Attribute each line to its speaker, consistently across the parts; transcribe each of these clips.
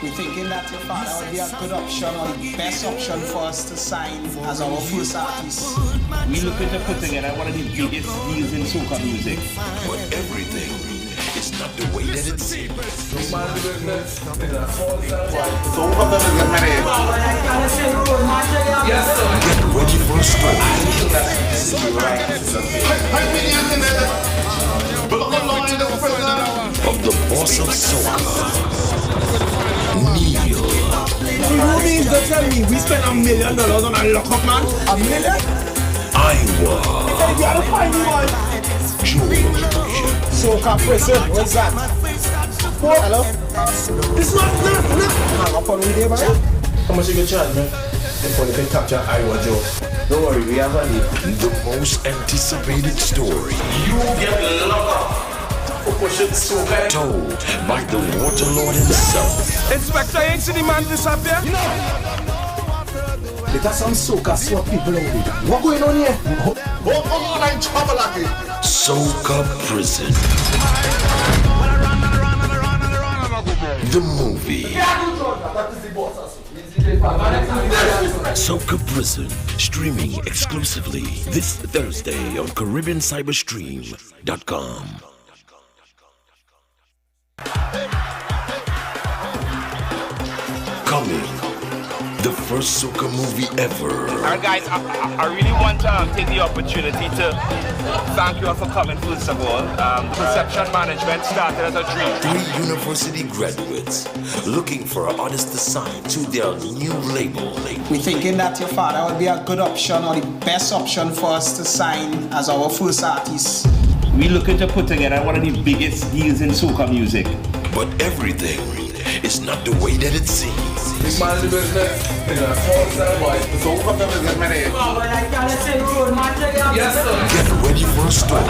Speaker 1: We're thinking that your father would be a good option or the best option for us to sign as our first artist.
Speaker 2: We're looking to put together one of the biggest deals in soca music.
Speaker 3: But everything is not the way that it seems. Get ready for a story of the boss of soca, Neil.
Speaker 4: You mean to tell me we spent $1 million on a lockup, man? $1 million?
Speaker 3: Iwer.
Speaker 4: You gotta find me one.
Speaker 3: George.
Speaker 1: Soca prison, what's that? What? Hello?
Speaker 4: It's not.
Speaker 1: Hang up on me there, man.
Speaker 4: How much you get charged, man? If only can capture Iwer Joe. Don't worry, we have a lead.
Speaker 3: The most anticipated story.
Speaker 4: You get locked up.
Speaker 3: Told by the water lord himself.
Speaker 4: Inspector, ain't see the man disappear? Let us some soca swap people over there. What going on here?
Speaker 3: Soca Prison. The movie. Soca Prison, streaming exclusively this Thursday on CaribbeanCyberStream.com. Coming, the first soca movie ever.
Speaker 2: Alright guys, I really want to take the opportunity to thank you all for coming first of all. Perception management started as a dream.
Speaker 3: 3 university graduates looking for an artist to sign to their new label.
Speaker 1: We're thinking that your father would be a good option or the best option for us to sign as our first artist.
Speaker 2: We're looking to put together one of the biggest deals in soca music.
Speaker 3: But everything is not the way that it seems.
Speaker 4: This man the business. Yes, sir.
Speaker 3: Get ready for a story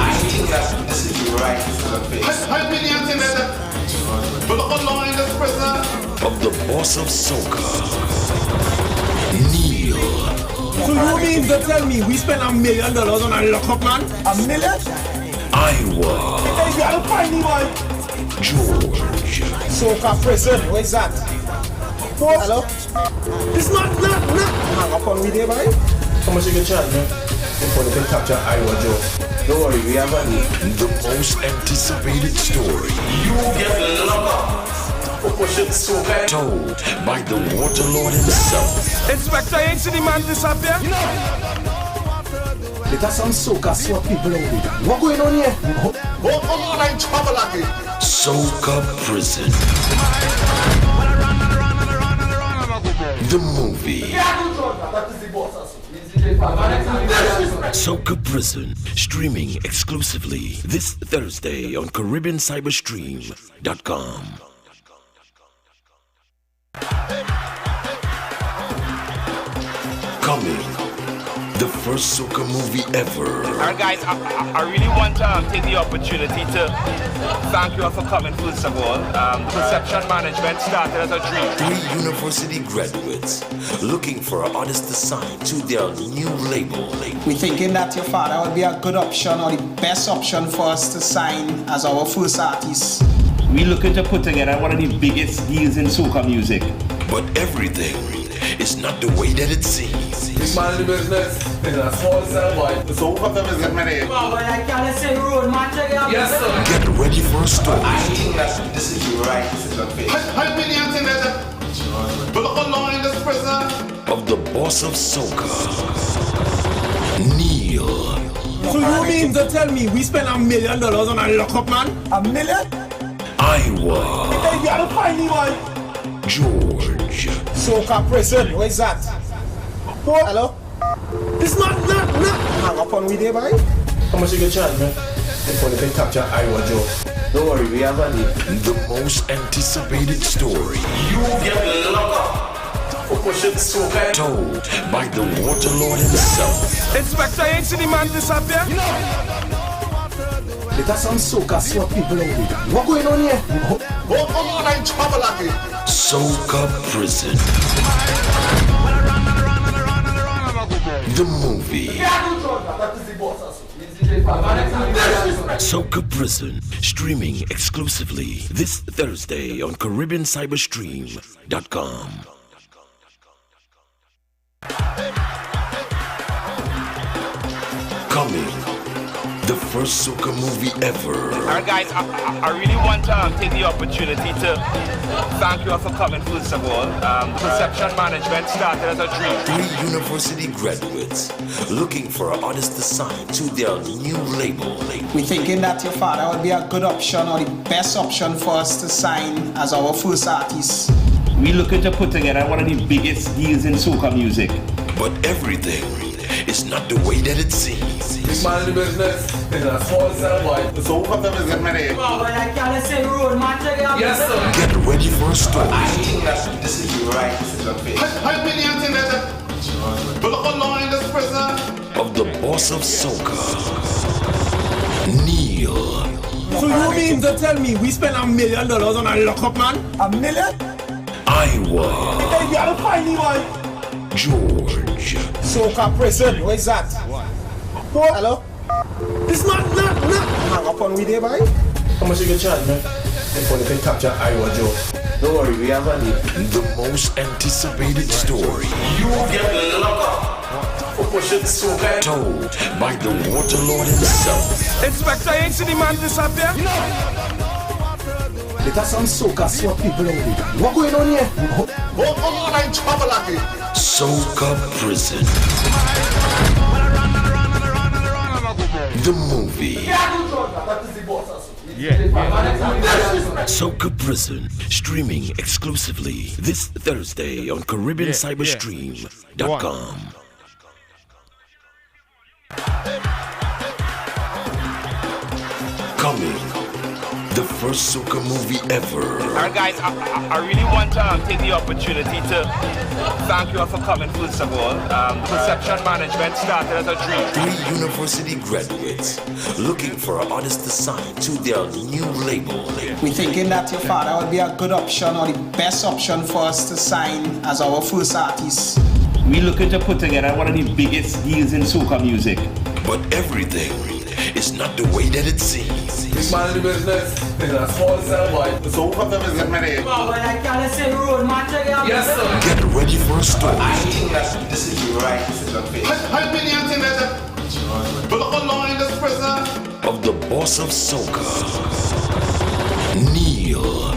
Speaker 3: of the boss of soca, Neil.
Speaker 4: So you mean to tell me we spent $1 million on a lockup, man? $1 million?
Speaker 3: Iwer.
Speaker 4: You gotta find me one.
Speaker 3: George.
Speaker 1: Soca prison, what's that? What? Hello?
Speaker 4: It's not.
Speaker 1: Hang up on me there, man.
Speaker 4: How much you get charged, man? If only can capture Iwer Joe. Don't worry, we have a lead.
Speaker 3: The most anticipated story.
Speaker 4: You get locked up.
Speaker 3: Told by the water lord himself.
Speaker 4: Inspector, ain't see the man disappear? Let us some soca swap people over there. What going on here?
Speaker 3: Soca Prison. The movie. Soca Prison, streaming exclusively this Thursday on CaribbeanCyberStream.com. Coming, the first soca movie ever.
Speaker 2: Alright guys, I really want to take the opportunity to thank you all for coming first of all. Perception management started as a dream.
Speaker 3: 3 university graduates looking for an artist to sign to their new label.
Speaker 1: We're thinking that your father would be a good option or the best option for us to sign as our first artist.
Speaker 2: We're looking to put together one of the biggest deals in soca music.
Speaker 3: But everything is not the way that it seems.
Speaker 4: This man the business. It's a small cell boy. Yes, sir.
Speaker 3: Get ready for a story of the boss of soca, Neil.
Speaker 4: So you mean to tell me we spent $1 million on a lockup, man? $1 million?
Speaker 3: Iwer.
Speaker 4: You gotta find me one.
Speaker 3: George.
Speaker 1: Soca prison, what's that? What? Hello?
Speaker 4: It's not.
Speaker 1: Hang up on me there, man.
Speaker 4: How much you get charged, man? If only can capture Iwer Joe. Don't worry, we have a lead.
Speaker 3: The most anticipated story.
Speaker 4: You get locked up.
Speaker 3: Told by the water lord himself.
Speaker 4: Inspector, ain't see the man disappear? Let us some soca swap people over there. What going on here?
Speaker 3: Soca Prison. The movie. Soca Prison, streaming exclusively this Thursday on CaribbeanCyberstream.com. Coming, the first soca movie ever.
Speaker 2: Alright guys, I really want to take the opportunity to thank you all for coming first of all. Perception management started as a dream.
Speaker 3: 3 university graduates looking for an artist to sign to their new label.
Speaker 1: We're thinking that your father would be a good option or the best option for us to sign as our first artist.
Speaker 2: We're looking to put together one of the biggest deals in soca music.
Speaker 3: But everything is not the way that it seems.
Speaker 4: This man in the business is a small cell boy. So who come to visit me there? Yes, sir.
Speaker 3: Get ready for a story
Speaker 4: I think that this is the right decision. How many you think that? But look how long in this prison.
Speaker 3: of the boss of soca, Neil.
Speaker 5: So you mean to tell me we spent $1 million on a lockup, man? $1 million?
Speaker 3: Iwer.
Speaker 5: Hey, you gotta find me, boy.
Speaker 3: George.
Speaker 1: Soca prison, where's that? What? Hello?
Speaker 5: It's not.
Speaker 1: Hang up on we there, boy.
Speaker 4: How much you can charge, man? If only can capture Iwer Joe. Don't worry, we have a deal.
Speaker 3: The most anticipated story
Speaker 4: You get locked up for pushing soca.
Speaker 3: told by the water lord himself.
Speaker 2: Inspector, ain't see the man disappear?
Speaker 1: Let us some soca swap people out there. What going on here?
Speaker 4: Oh, come on, I'm trouble again.
Speaker 3: Soca Prison. The movie. Soca Prison, streaming exclusively this Thursday on CaribbeanCyberstream.com. Coming, the first soca movie ever.
Speaker 2: Alright guys, I really want to take the opportunity to thank you all for coming first of all. Perception management started as a dream.
Speaker 3: 3 university graduates looking for an artist to sign to their new label.
Speaker 1: We're thinking that your father would be a good option or the best option for us to sign as our first artist.
Speaker 2: We're looking to put together one of the biggest deals in soca music.
Speaker 3: But everything is not the way that it seems.
Speaker 4: This man in the business is a small cell boy. So who come to visit me there? Yes, sir.
Speaker 3: Get ready for a story
Speaker 4: I think that this is the right decision. How many you think that? But look how long in this prison.
Speaker 3: of the boss of soca, Neil.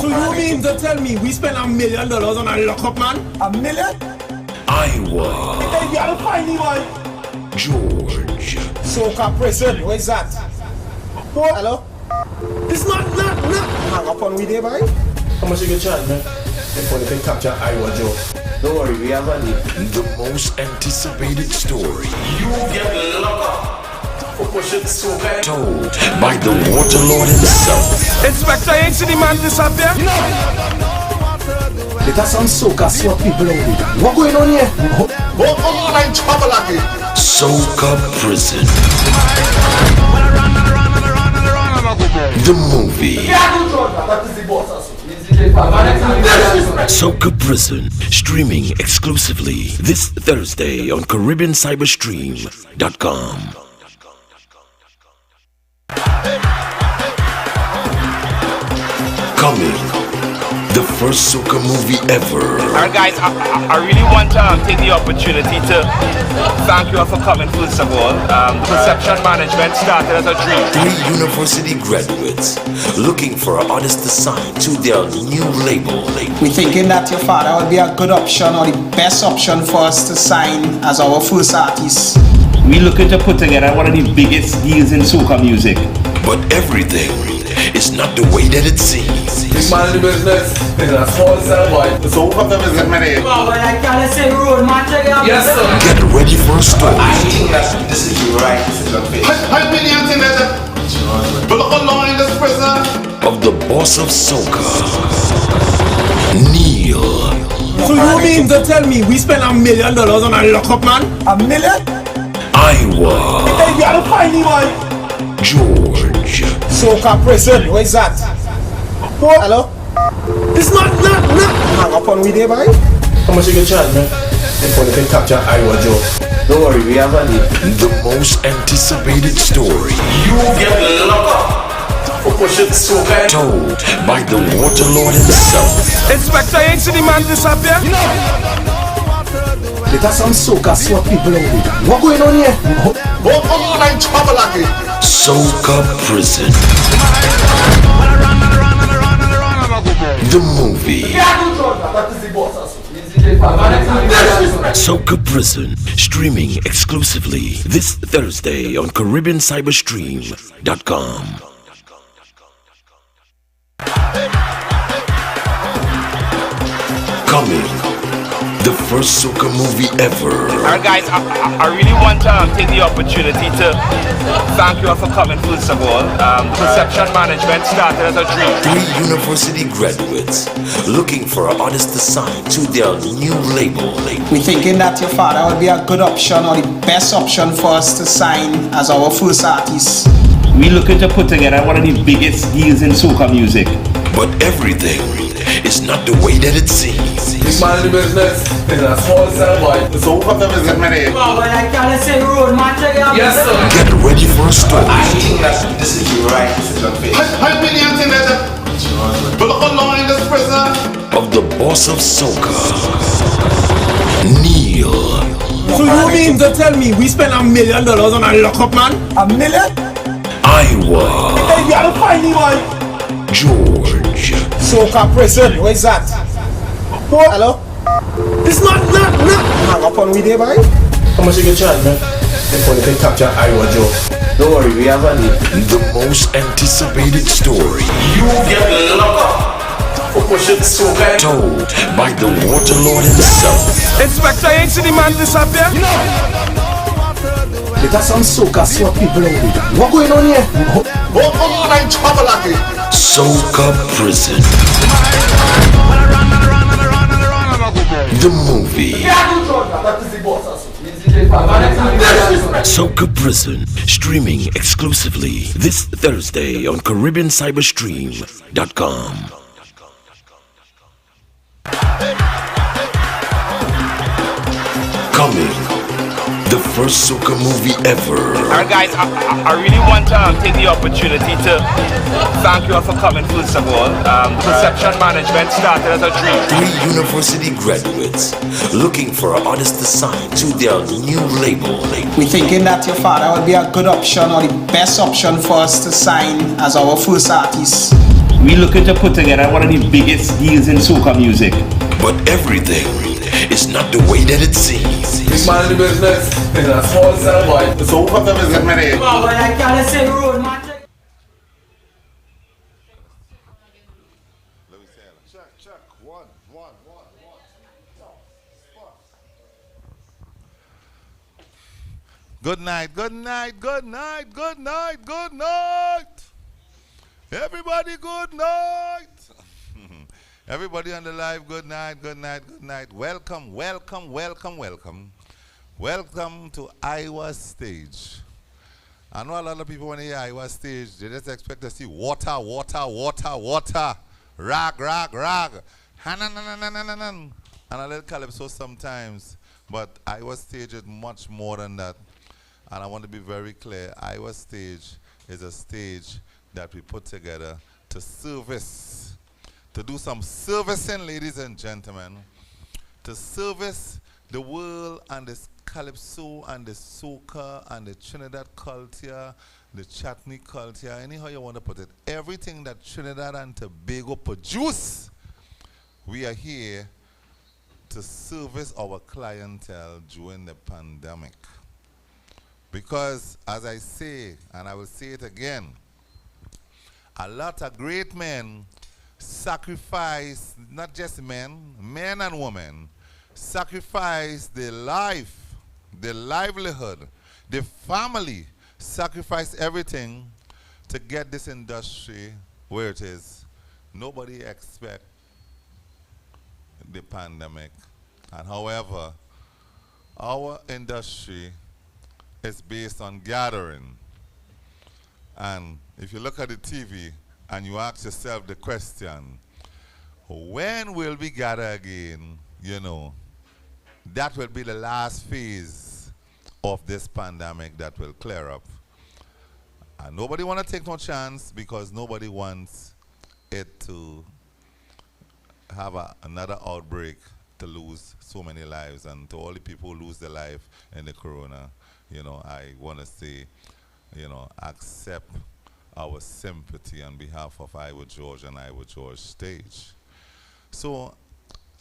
Speaker 5: So you mean to tell me we spent $1 million on a lockup, man? $1 million?
Speaker 3: Iwer.
Speaker 5: Hey, you gotta find me, boy.
Speaker 3: George.
Speaker 1: Soca prison, where's that? What? Hello?
Speaker 5: It's not.
Speaker 1: Hang up on we there, boy.
Speaker 4: How much you can charge, man? If only can capture Iwer Joe. Don't worry, we have a deal.
Speaker 3: The most anticipated story
Speaker 4: You get locked up for pushing soca.
Speaker 3: told by the water lord himself.
Speaker 2: Inspector, ain't see the man disappear?
Speaker 1: Let us some soca swap people out there. What going on here?
Speaker 4: Oh, come on, I'm trouble again.
Speaker 3: Soca Prison. The movie. Soca Prison, streaming exclusively this Thursday on CaribbeanCyberstream.com. Coming, the first soca movie ever.
Speaker 2: Alright guys, I really want to take the opportunity to thank you all for coming first of all. Perception management started as a dream.
Speaker 3: 3 university graduates looking for an artist to sign to their new label.
Speaker 1: We're thinking that your father would be a good option or the best option for us to sign as our first artist.
Speaker 2: We're looking to put together one of the biggest deals in soca music.
Speaker 3: But everything is not the way that it seems.
Speaker 4: This man in the business is a small cell boy. So who come to visit me there? Yes, sir.
Speaker 3: Get ready for a story
Speaker 4: I think that this is the right decision. How many you think that? But look how long in this prison.
Speaker 3: of the boss of soca, Neil.
Speaker 5: So you mean to tell me we spent $1 million on a lockup, man? $1 million?
Speaker 3: Iwer.
Speaker 5: Hey, you gotta find me, boy.
Speaker 3: George.
Speaker 1: Soca prison, where's that? What? Hello?
Speaker 5: It's not.
Speaker 1: Hang up on we there, boy.
Speaker 4: How much you can charge, man? If only can capture Iwer Joe. Don't worry, we have a deal.
Speaker 3: The most anticipated story
Speaker 4: You get locked up for pushing soca.
Speaker 3: told by the Waterlord himself.
Speaker 5: Inspector, you ain't see the man disappear?
Speaker 4: Let us some soca swap people in here. What going on here?
Speaker 3: Soca Prison. The movie. Soca Prison, streaming exclusively this Thursday on CaribbeanCyberstream.com. Coming, the first soca movie ever.
Speaker 2: Alright guys, I really want to take the opportunity to thank you all for coming to the ball. Perception management started as a dream.
Speaker 3: 3 university graduates looking for an artist to sign to their new label.
Speaker 1: We're thinking that your father would be a good option or the best option for us to sign as our first artist.
Speaker 2: We're looking to put together one of the biggest deals in soca music.
Speaker 3: But everything is not the way that it seems.
Speaker 4: This man in the business is a small cell boy. So who have visit me there? Yes, sir.
Speaker 3: Get ready for a story
Speaker 4: I think that this is the right decision for you.
Speaker 6: How many things that but look how long in this prison?
Speaker 3: of the boss of soca, Neil.
Speaker 5: So you mean to tell me we spent $1 million on a lockup, man?
Speaker 1: $1 million?
Speaker 3: Iwer.
Speaker 5: Hey, you gotta find me one.
Speaker 3: George.
Speaker 1: Soca prison, where's that? Hello?
Speaker 5: It's not.
Speaker 1: Hang up on we there, boy.
Speaker 4: How much you can charge, man? Before they can capture Iwer Joe. Don't worry, we have a deal.
Speaker 3: The most anticipated story
Speaker 4: You get locked up for pushing soca.
Speaker 3: told by the Waterlord himself.
Speaker 5: Inspector, you ain't see the man disappear?
Speaker 4: Let us some soca swap people in here. What going on here?
Speaker 3: Soca Prison. The movie. Soca Prison, streaming exclusively this Thursday on CaribbeanCyberstream.com. Coming, the first soca movie ever.
Speaker 2: Alright guys, I really want to take the opportunity to thank you all for coming to the ball. Perception management started as a dream.
Speaker 3: 3 university graduates looking for an artist to sign to their new label.
Speaker 1: We're thinking that your father would be a good option or the best option for us to sign as our first artist.
Speaker 2: We're looking to put together one of the biggest deals in soca music.
Speaker 3: But everything is not the way that it seems.
Speaker 4: This man in the business is a small cell boy.
Speaker 6: So who have visit me there? Check. One. Good night. Everybody, good night. Everybody on the live, good night. Welcome to Iwer stage. I know a lot of people when they hear Iwer stage, they just expect to see water. Rag. And a little calypso sometimes. But Iwer stage is much more than that. And I want to be very clear, Iwer stage is a stage that we put together to service, to do some servicing, ladies and gentlemen, to service the world and the calypso and the soca and the Trinidad culture, the chutney culture, anyhow you want to put it. Everything that Trinidad and Tobago produce, we are here to service our clientele during the pandemic. Because, as I say, and I will say it again, a lot of great men sacrifice, not just men and women, sacrifice their life, their livelihood, their family, sacrifice everything to get this industry where it is. Nobody expect the pandemic. And however, our industry is based on gathering. And if you look at the TV and you ask yourself the question, when will we gather again? You know, that will be the last phase of this pandemic that will clear up. And nobody want to take no chance because nobody wants it to have another outbreak to lose so many lives. And to all the people who lose their life in the corona, you know, I want to say, you know, accept our sympathy on behalf of Iwer George and Iwer George Stage. So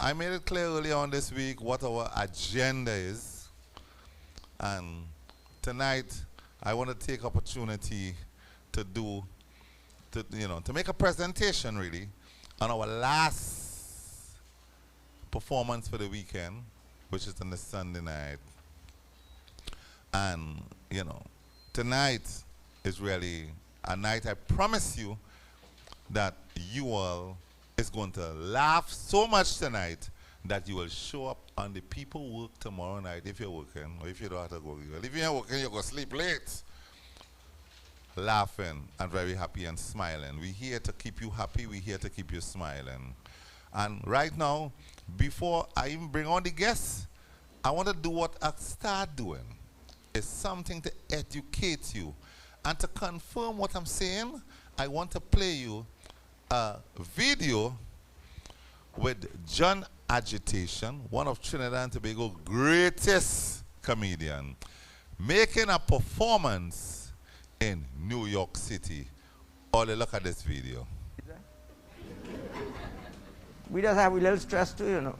Speaker 6: I made it clear earlier on this week what our agenda is. And tonight I want to take opportunity to to make a presentation really on our last performance for the weekend, which is on the Sunday night. And you know, tonight is really a night I promise you that you all is going to laugh so much tonight that you will show up on the people work tomorrow night if you're working, or if you don't have to go. If you're working, you're going to sleep late. Laughing and very happy and smiling. We're here to keep you happy. We're here to keep you smiling. And right now, before I even bring on the guests, I want to do what I start doing. It's something to educate you. And to confirm what I'm saying, I want to play you a video with John Agitation, one of Trinidad and Tobago's greatest comedian, making a performance in New York City. All look at this video.
Speaker 7: We just have a little stress too, you know.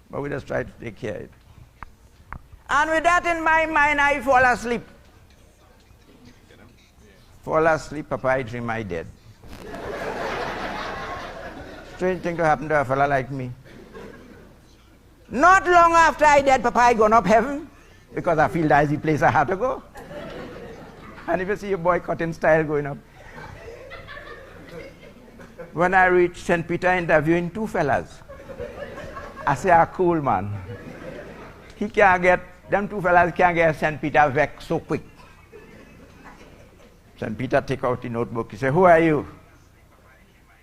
Speaker 7: But we just try to take care of it. And with that in my mind, I fall asleep. Fall asleep, Papa, I dream I dead. Strange thing to happen to a fella like me. Not long after I dead, Papa, I gone up heaven because I feel that's the place I had to go. And if you see a boy cutting style going up. When I reached St. Peter interviewing two fellas, I say, ah, cool man. He can't get, them two fellas can't get St. Peter vexed so quick. St. Peter take out the notebook, he say, who are you?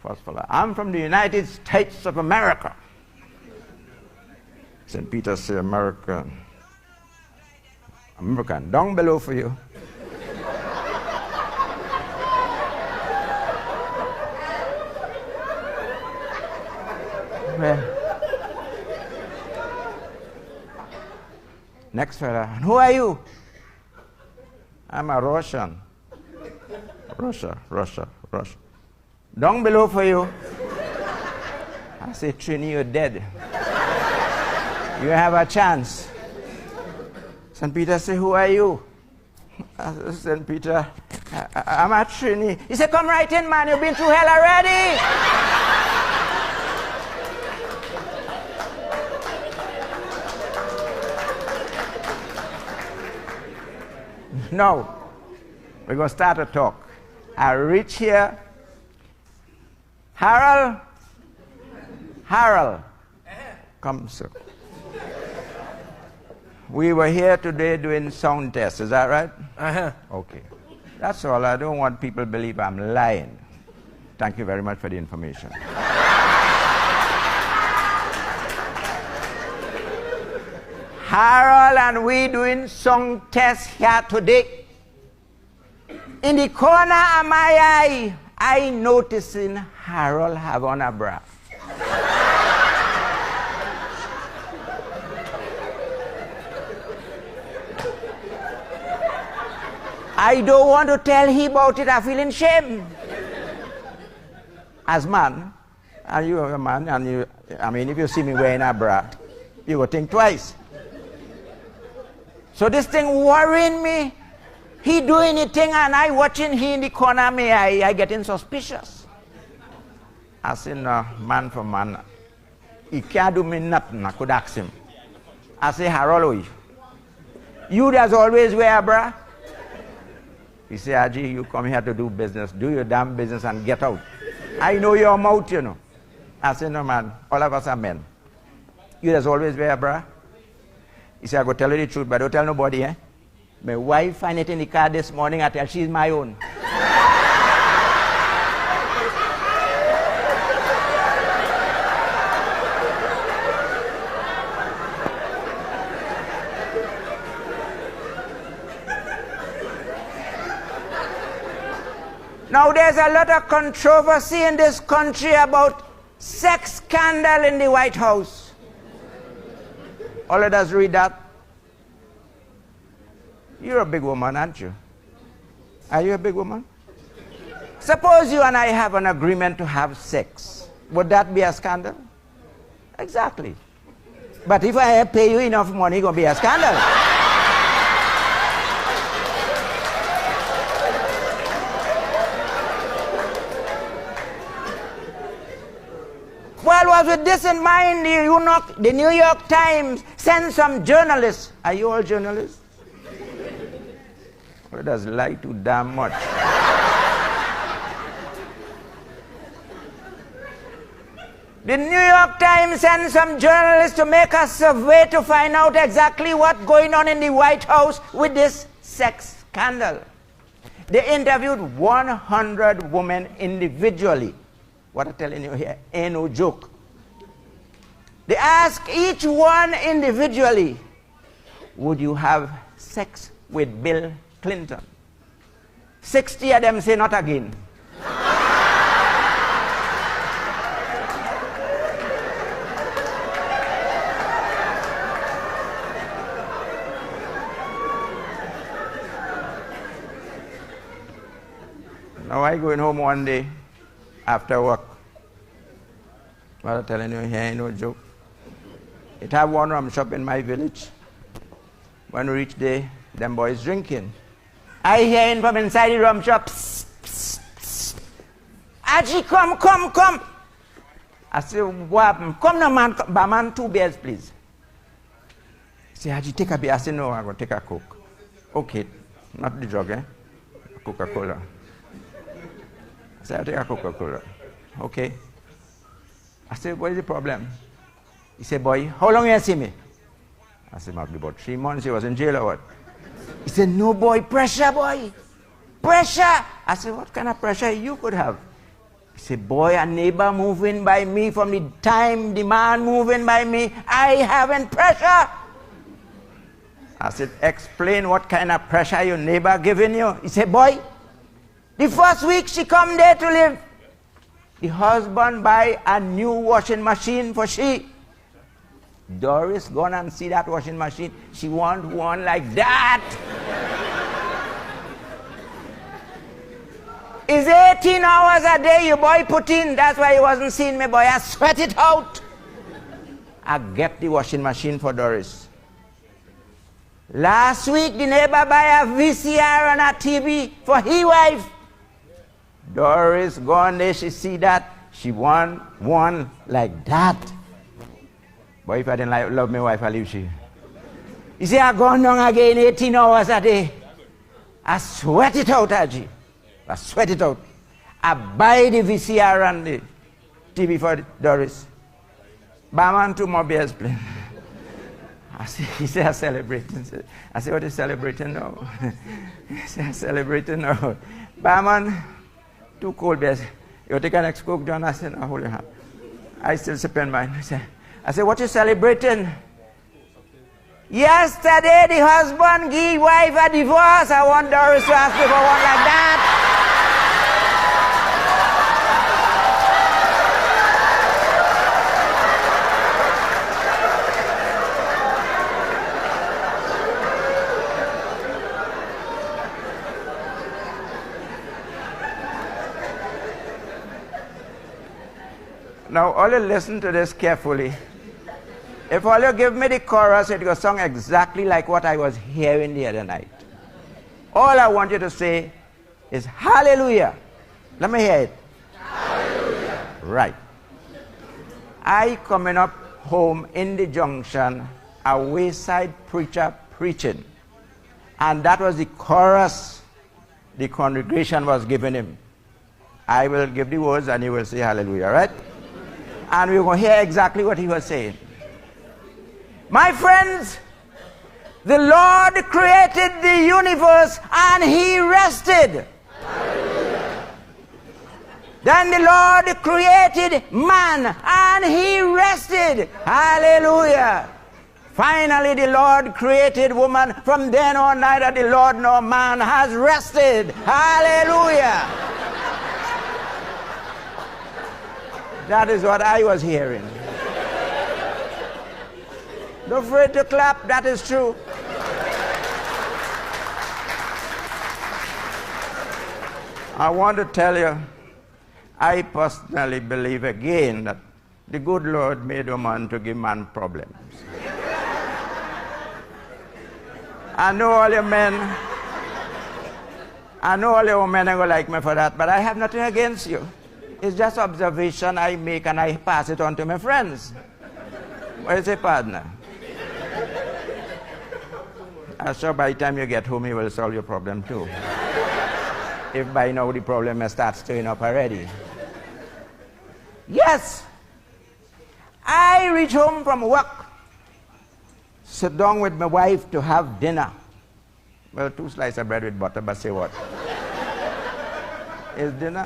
Speaker 7: First fella, I'm from the United States of America. St. Peter say, American. American, down below for you. Well, next fella, who are you? I'm a Russian. Russia. Down below for you. I say, Trini, you're dead. You have a chance. St. Peter say, who are you? St. Peter, I'm a Trini. He said, come right in, man. You've been through hell already. Now, we're going to start a talk. I reach here. Harold, come, sir. We were here today doing sound tests, is that right? Okay. That's all. I don't want people to believe I'm lying. Thank you very much for the information. Harold and we doing song tests here today. In the corner of my eye, I noticing Harold have on a bra. I don't want to tell him about it. I'm feeling shame. As man, and you are a man, and you, I mean, if you see me wearing a bra, you will think twice. So this thing worrying me. He doing anything and I watching he in the corner of me, I getting suspicious. I say, no, man for man. He can't do me nothing. I could ask him. I say, Harold, you does always wear a bra? He say, Aji, you come here to do business. Do your damn business and get out. I know your mouth, you know. I say, no, man, all of us are men. You does always wear a bra? He said, I go tell you the truth, but don't tell nobody, eh? My wife find it in the car this morning, I tell she's my own. Now there's a lot of controversy in this country about sex scandal in the White House. All of us read that. You're a big woman, aren't you? Are you a big woman? Suppose you and I have an agreement to have sex. Would that be a scandal? Exactly. But if I pay you enough money, it's going to be a scandal. Well, was with this in mind, the New York Times sent some journalists. Are you all journalists? Well, does lie too damn much. The New York Times sent some journalists to make a survey to find out exactly what's going on in the White House with this sex scandal. They interviewed 100 women individually. What I'm telling you here ain't no joke. They asked each one individually, would you have sex with Bill Clinton? 60 of them say not again. Now I going home one day after work. What I'm telling you here ain't no joke. It have one rum shop in my village. When we reach there, them boys drinking. I hear him from inside the rum shop. Psst, psst, psst. Aji, come. I say, what happened? Come now, man. Barman, 2 beers, please. He say, Aji, take a beer. I say, no, I'm going to take a Coke. Okay, not the drug, eh? Coca-Cola. I say, I'll take a Coca-Cola. Okay. I said, what is the problem? He said, boy, how long you see me? I said, might be about 3 months. He was in jail or what? He said, no, boy, pressure, boy. Pressure. I said, what kind of pressure you could have? He said, boy, a neighbor moving by me from the time the man moving by me, I having pressure. I said, explain what kind of pressure your neighbor giving you. He said, boy, the first week she come there to live, the husband buy a new washing machine for she. Doris gone and see that washing machine. She want one like that. It's 18 hours a day your boy put in. That's why he wasn't seeing me, boy. I sweat it out. I get the washing machine for Doris. Last week, the neighbor buy a VCR and a TV for his wife. Doris gone there, she see that. She want one like that. But if I didn't love my wife, I leave she. You see, I gone down again 18 hours a day. I sweat it out, Haji. I sweat it out. I buy the VCR and the TV for Doris. Barman, 2 more beers, please. He said, I'm celebrating. I said, what are you celebrating now? He said, I'm celebrating now. Barman, 2 cold beers. You take an next Coke, John? I said, no, hold your hand. I still sipping mine. I said, what you celebrating? Yesterday, the husband gave wife a divorce. I want Doris to ask me for one like that. Now, all you listen to this carefully. If all you give me the chorus, it will sound exactly like what I was hearing the other night. All I want you to say is hallelujah. Let me hear it. Hallelujah. Right. I coming up home in the junction, a wayside preacher preaching. And that was the chorus the congregation was giving him. I will give the words and he will say hallelujah, right? And we're going to hear exactly what he was saying. My friends, the Lord created the universe and he rested. Hallelujah. Then the Lord created man and he rested. Hallelujah. Finally, the Lord created woman. From then on, neither the Lord nor man has rested. Hallelujah. That is what I was hearing. Don't afraid to clap, that is true. I want to tell you, I personally believe again that the good Lord made a man to give man problems. I know all your men, I know all your women are going to like me for that, but I have nothing against you. It's just observation I make and I pass it on to my friends. What is it, partner? I'm sure by the time you get home, you will solve your problem too. If by now the problem has started stirring up already. Yes, I reach home from work, sit down with my wife to have dinner. Well, 2 slices of bread with butter, but say what? Is dinner?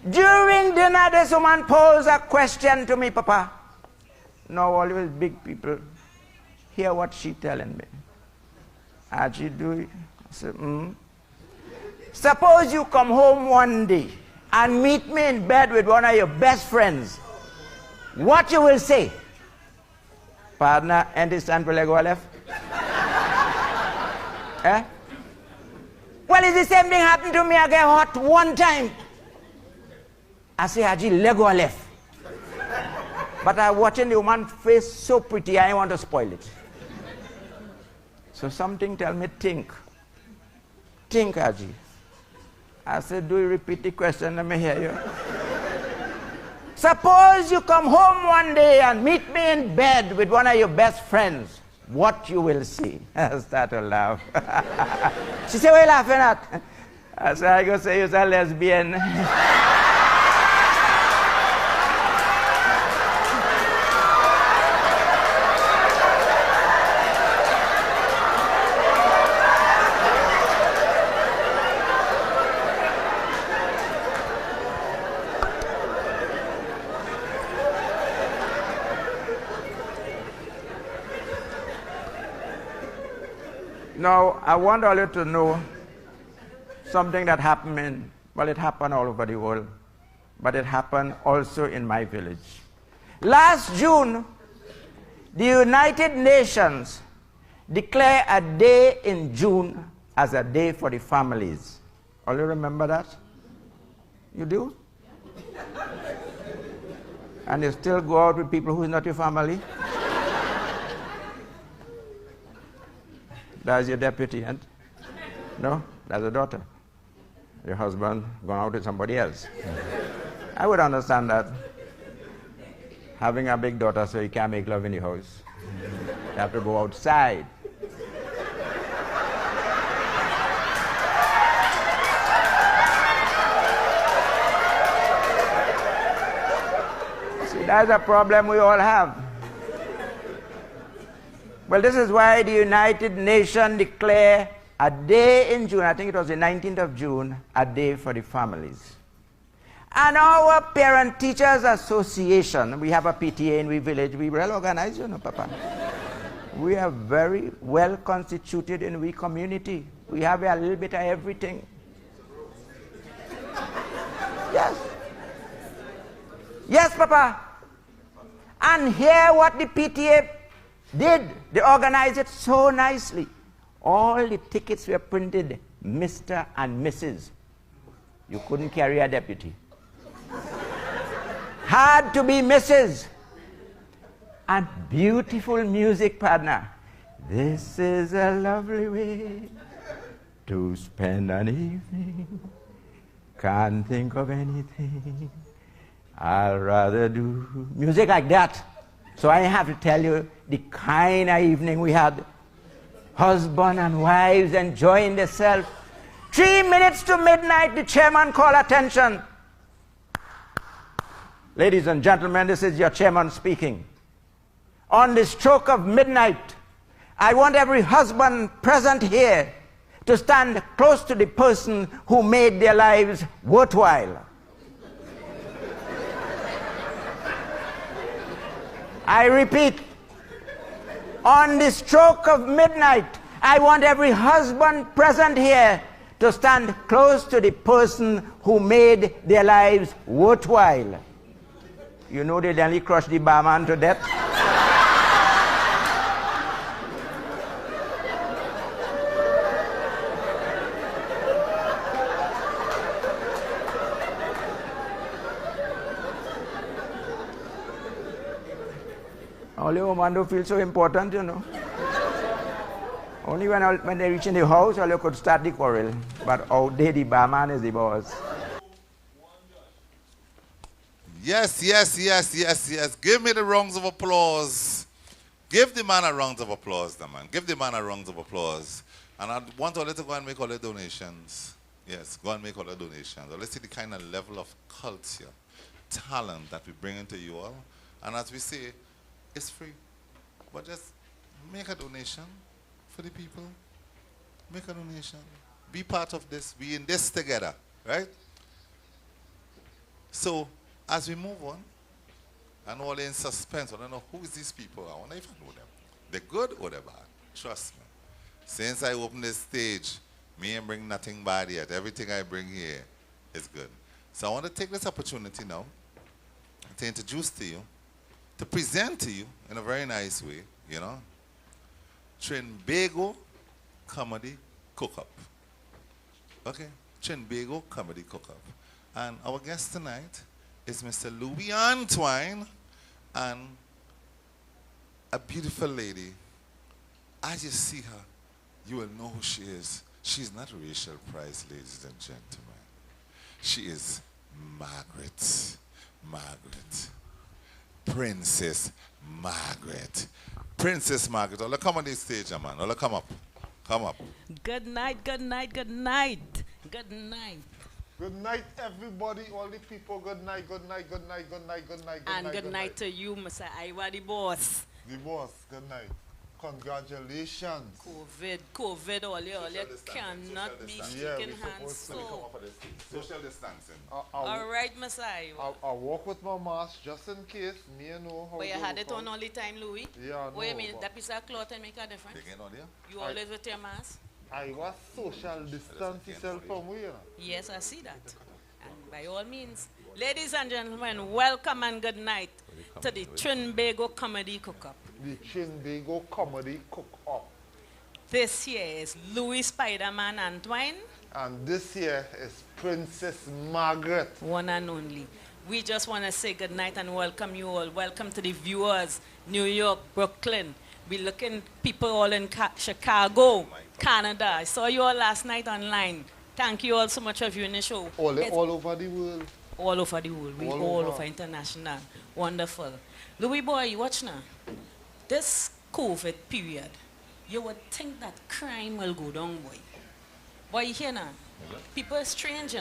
Speaker 7: During dinner, this woman posed a question to me, Papa. Now always big people hear what she telling me. How'd she do it? I said, Suppose you come home one day and meet me in bed with one of your best friends. What you will say? Partner, and this stand for Lego left? Eh? Well, it's the same thing happened to me. I get hot one time. I say, Haji, Lego left. But I'm watching the woman's face so pretty, I want to spoil it. So something tell me, think. Think, Haji. I said, do you repeat the question? Let me hear you. Suppose you come home one day and meet me in bed with one of your best friends. What you will see? I start to laugh. She said, what are you laughing at? I said, I go say you're a lesbian. Now, I want all you to know something that happened it happened all over the world, but it happened also in my village. Last June, the United Nations declared a day in June as a day for the families. All you remember that? You do? And you still go out with people who is not your family? That's your deputy, and no, that's a daughter. Your husband gone out with somebody else. I would understand that. Having a big daughter so you can't make love in the house. You have to go outside. See, that's a problem we all have. Well, this is why the United Nations declared a day in June, I think it was the 19th of June, a day for the families. And our Parent Teachers Association, we have a PTA in we village, we well organized, you know, Papa. We are very well constituted in we community. We have a little bit of everything. Yes. Yes, Papa. And hear what the PTA did. They organized it so nicely. All the tickets were printed, Mr. and Mrs. You couldn't carry a deputy. Had to be Mrs. And beautiful music, partner. This is a lovely way to spend an evening. Can't think of anything. I'd rather do music like that. So I have to tell you the kind of evening we had. Husband and wives enjoying themselves. 3 minutes to midnight, the chairman called attention. Ladies and gentlemen, this is your chairman speaking. On the stroke of midnight, I want every husband present here to stand close to the person who made their lives worthwhile. I repeat, on the stroke of midnight, I want every husband present here to stand close to the person who made their lives worthwhile. You know they nearly crushed the barman to death. Only woman don't feel so important, you know. Only when they reach in the house, all you could start the quarrel. But out there, the barman is the boss.
Speaker 6: Yes, yes, yes, yes, yes. Give me the rounds of applause. Give the man a round of applause, the man. Give the man a round of applause. And I want all to go and make all the donations. Yes, go and make all the donations. Let's see the kind of level of culture, talent that we bring into you all. And as we say, it's free. But just make a donation for the people. Make a donation. Be part of this. Be in this together, right? So, as we move on, and all in suspense, I don't know who is these people. I wonder if I know them. They're good or they're bad. Trust me. Since I opened this stage, me ain't bring nothing bad yet. Everything I bring here is good. So I want to take this opportunity now to introduce to you, to present to you in a very nice way, you know, Trinbago Comedy Cook-Up. Okay? Trinbago Comedy Cook-Up. And our guest tonight is Mr. Louis Antoine and a beautiful lady. As you see her, you will know who she is. She's not Rachel Price, ladies and gentlemen. She is Margaret. Margaret. Princess Margaret. Princess Margaret. Ola, come on this stage, man. Ola, come up. Come up.
Speaker 8: Good night, good night, good night. Good night.
Speaker 9: Good night, everybody, all the people. Good night, good night, good night, good night, good night,
Speaker 8: And good night to you, Mr. Iwer, the boss.
Speaker 9: The boss, good night. Congratulations.
Speaker 8: COVID, all you cannot be shaking hands. So,
Speaker 6: Social distancing.
Speaker 8: all right, Mr. Iwer.
Speaker 9: I walk with my mask just in case. Me and know how.
Speaker 8: But you had it on all the time, Louis?
Speaker 9: Yeah,
Speaker 8: What you
Speaker 9: no,
Speaker 8: mean?
Speaker 9: but-
Speaker 8: That piece of cloth and make a difference?
Speaker 6: Again on there?
Speaker 8: You always with your mask?
Speaker 9: I was social distance itself from where?
Speaker 8: Yes, I see that. And by all means, ladies and gentlemen, welcome and good night to the Trinbago Comedy Cook-Up.
Speaker 9: The Trinbago Comedy Cook-Up.
Speaker 8: This year is Louis Spider-Man Antoine,
Speaker 9: And this year is Princess Margaret.
Speaker 8: one and only. We just want to say good night and welcome you all. Welcome to the viewers, New York, Brooklyn. We looking people all in Chicago, Canada. I saw you all last night online. Thank you all so much for viewing the show.
Speaker 9: All over the world.
Speaker 8: All over the world. We
Speaker 9: All
Speaker 8: all
Speaker 9: over.
Speaker 8: over international. Wonderful. Louis boy, watch now. This COVID period, you would think that crime will go down, boy. Boy, you hear now? People are strange.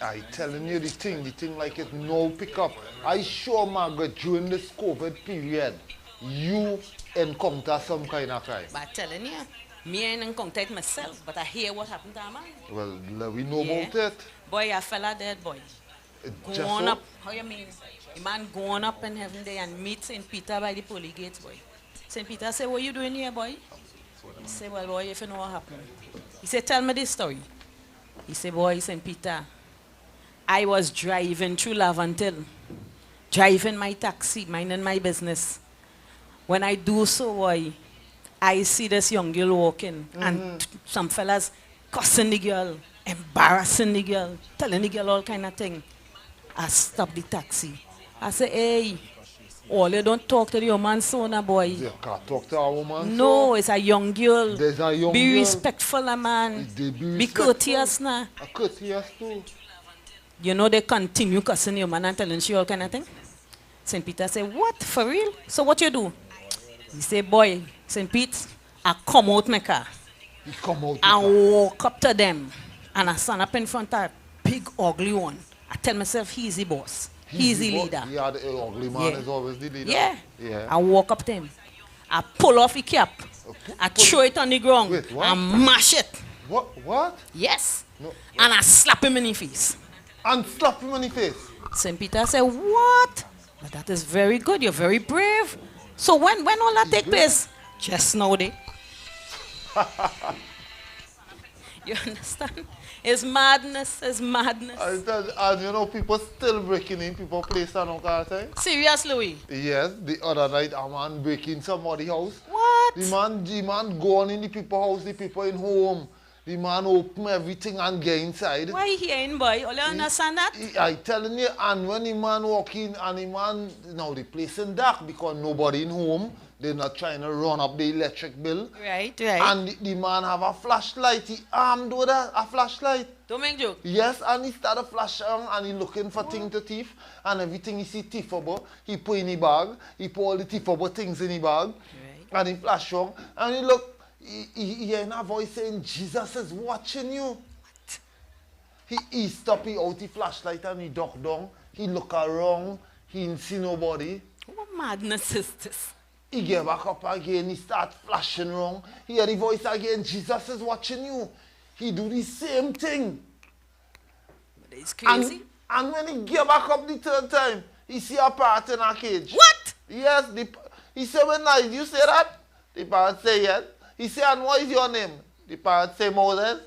Speaker 9: I telling you the thing like it no pick up. I sure Margaret during this COVID period, you encounter some kind of crime.
Speaker 8: But telling you, me ain't in contact myself, but I hear what happened to a man.
Speaker 9: Well, we know
Speaker 8: Yeah.
Speaker 9: about it.
Speaker 8: Boy, a fella dead, boy.
Speaker 9: Just
Speaker 8: Going
Speaker 9: so-
Speaker 8: up, how you mean? A man going up in heaven there and meet St. Peter by the pearly gates, boy. St. Peter said, what you doing here, boy? He said, well, boy, if you know what happened. He said, tell me this story. He said, boy, St. Peter, I was driving through Lavantil, driving my taxi, minding my business. When I do so, boy, I see this young girl walking and some fellas cussing the girl, embarrassing the girl, telling the girl all kind of thing. I stop the taxi. I say, hey, all you don't talk to the woman son, boy.
Speaker 9: You can't talk to a woman.
Speaker 8: No,
Speaker 9: so
Speaker 8: it's a young girl.
Speaker 9: There's a young
Speaker 8: Be
Speaker 9: girl.
Speaker 8: respectful, man.
Speaker 9: They
Speaker 8: Be courteous, nah.
Speaker 9: A courteous too.
Speaker 8: You know they continue cussing your man and telling she all kind of thing. St. Peter say, what, for real? So what you do? He say, boy, St. Pete, I come out my car.
Speaker 9: He come out.
Speaker 8: I walk up to them and I stand up in front of a big ugly one. I tell myself he's the boss. He's the leader.
Speaker 9: Yeah, the ugly man
Speaker 8: Yeah.
Speaker 9: is always the leader.
Speaker 8: Yeah.
Speaker 9: Yeah.
Speaker 8: I walk up to him. I pull off the cap. I throw it on the ground.
Speaker 9: Wait, what?
Speaker 8: I mash it.
Speaker 9: What?
Speaker 8: Yes.
Speaker 9: No.
Speaker 8: And I slap him in the face.
Speaker 9: And slap him in the face.
Speaker 8: St. Peter said, what? But that is very good. You're very brave. So when all that take place? Just now day. You understand? It's madness. It's madness.
Speaker 9: I tell you, and you know, people still breaking in people place on all kind of thing.
Speaker 8: Serious, Louis?
Speaker 9: Yes, the other night a man breaking somebody's house.
Speaker 8: What?
Speaker 9: The man gone in the people's house, the people in home. The man open everything and get inside.
Speaker 8: Why he ain't, boy? All you understand that?
Speaker 9: I telling you, and when the man walk in, and the man, now the place in dark because nobody in home, they're not trying to run up the electric bill.
Speaker 8: Right.
Speaker 9: And the man have a flashlight, he armed with a flashlight.
Speaker 8: Don't make joke.
Speaker 9: Yes, and he started flashing and he looking for things to thief, and everything he see thief about, he put in the bag, he put all the thief about things in the bag, and he flash on, and he look, he hear a voice saying, Jesus is watching you. He stop, he out the flashlight and he duck down, he look around, he didn't see nobody.
Speaker 8: What madness is this?
Speaker 9: He get back up again, he start flashing around, he hear the voice again, Jesus is watching you. He do the same thing.
Speaker 8: But it's crazy.
Speaker 9: And when he get back up the third time, he see a parrot in a cage.
Speaker 8: What?
Speaker 9: Yes, he said, when nice, you say that? The parrot say yes. He said, and what is your name? The parrot say Moses.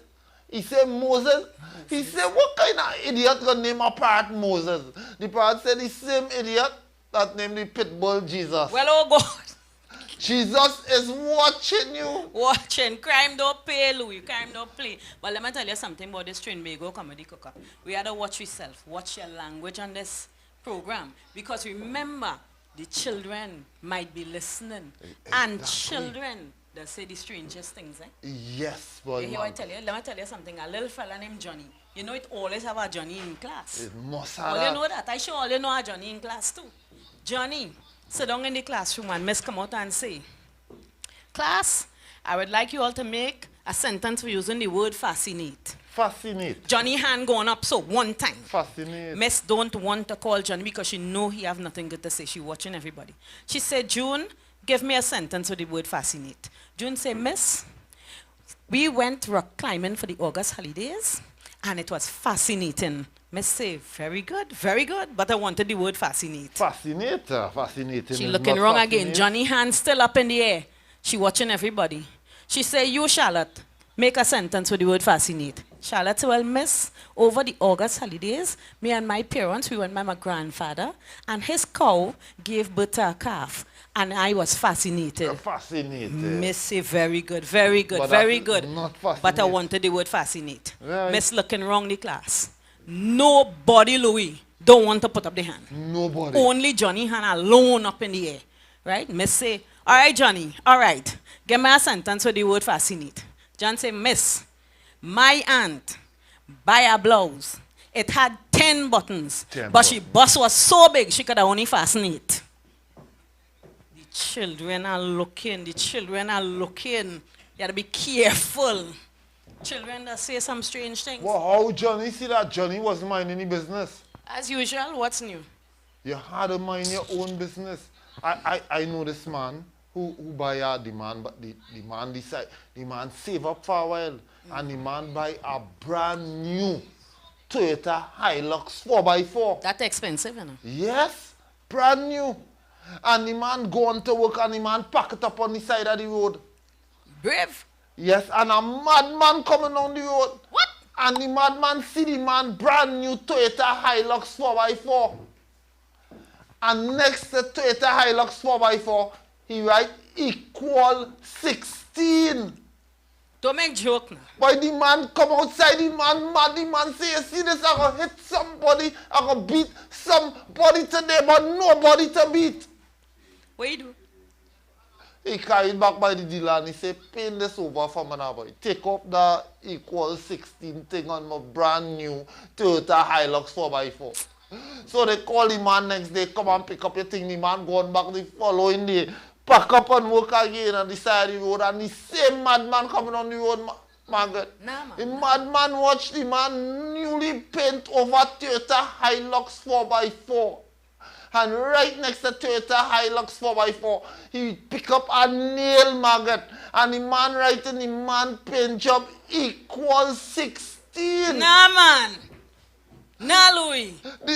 Speaker 9: He said, Moses? He said, what kind of idiot gonna name a parrot Moses? The parrot said, the same idiot that named the pit bull Jesus.
Speaker 8: Well, oh God.
Speaker 9: Jesus is watching you.
Speaker 8: Watching. Crime don't pay, Louis. Crime don't play. But let me tell you something about this Trinbago comedy cooker. We had to watch yourself. Watch your language on this program. Because remember, the children might be listening. Exactly. And children, they say the strangest things, eh?
Speaker 9: Yes, boy.
Speaker 8: You hear what I tell you? Let me tell you something. A little fella named Johnny. You know it always have a Johnny in class.
Speaker 9: It must have.
Speaker 8: All you know that. I sure all you know a Johnny in class too. Johnny, sit down in the classroom and Miss come out and say, class, I would like you all to make a sentence for using the word fascinate.
Speaker 9: Fascinate.
Speaker 8: Johnny hand going up so one time.
Speaker 9: Fascinate.
Speaker 8: Miss don't want to call Johnny because she know he have nothing good to say. She watching everybody. She said, June, give me a sentence with the word fascinate. June say, Miss, we went rock climbing for the August holidays and it was fascinating. Miss say, very good, but I wanted the word fascinate.
Speaker 9: Fascinate, fascinating.
Speaker 8: She looking wrong again. Johnny hand still up in the air. She watching everybody. She say, you Charlotte, make a sentence with the word fascinate. Charlotte said, well, Miss, over the August holidays, me and my parents, we went by my grandfather, and his cow gave birth to a calf, and I was fascinated.
Speaker 9: Fascinated.
Speaker 8: Miss say, very good, very good, very good.
Speaker 9: Not fascinate.
Speaker 8: But I wanted the word fascinate.
Speaker 9: Right.
Speaker 8: Miss looking wrong the class. Nobody, Louis, don't want to put up the hand.
Speaker 9: Nobody.
Speaker 8: Only Johnny hand alone up in the air. Right? Miss say, all right, Johnny, all right. Give me a sentence with the word fascinate. John say, Miss, my aunt buy a blouse. It had 10 buttons. But she bust was so big, she could have only fasten it. The children are looking. The children are looking. You got to be careful. Children that say some strange things.
Speaker 9: Well, how Johnny see that Johnny wasn't minding the business?
Speaker 8: As usual, what's new?
Speaker 9: You had to mind your own business. I know this man who buy a demand, but the man decide, the man save up for a while, and the man buy a brand new Toyota Hilux 4x4.
Speaker 8: That's expensive, you know?
Speaker 9: Yes, brand new. And the man go on to work and the man pack it up on the side of the road.
Speaker 8: Brave.
Speaker 9: Yes, and a madman coming on the road.
Speaker 8: What?
Speaker 9: And the madman see the man brand new Toyota Hilux 4x4. And next to Toyota Hilux 4x4, he write equal 16.
Speaker 8: Don't make joke now.
Speaker 9: Boy, the man come outside, the man mad, the man say, you see this, I'm going to hit somebody, I'm going to beat somebody today, but nobody to beat.
Speaker 8: What you do?
Speaker 9: He carried back by the dealer and he said, pay this over for me now, boy. Take up the equal 16 thing on my brand new Toyota Hilux 4x4. So they call the man next day, come and pick up your thing. The man going back the following day, pack up and work again on the side of the road, and the same madman coming on the road, Margaret.
Speaker 8: Nah, man.
Speaker 9: The madman watched the man newly paint over Toyota Hilux 4x4. And right next to Toyota Hilux 4x4, he pick up a nail, Margaret, and the man writing the man paint job equals 16.
Speaker 8: Nah, man. Nah, Louis.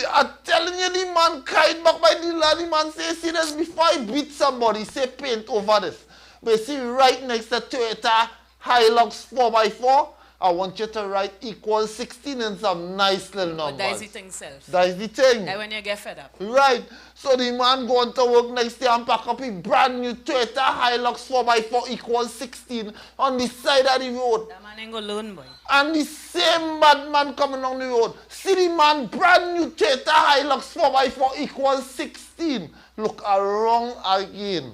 Speaker 9: I'm telling you, the man cried back by the lad. The man say, see this, before I beat somebody, say paint over this. But see, right next to Toyota Hilux 4x4, I want you to write equal 16 in some nice little numbers.
Speaker 8: But that is the thing, self.
Speaker 9: That is the thing.
Speaker 8: That when you get fed up.
Speaker 9: Right. So the man going to work next day and pack up his brand new Toyota Hilux 4x4 equals 16 on the side of the road.
Speaker 8: That man ain't gonna learn, boy.
Speaker 9: And the same bad man coming on the road. See the man brand new Toyota Hilux 4x4 equals 16. Look around again.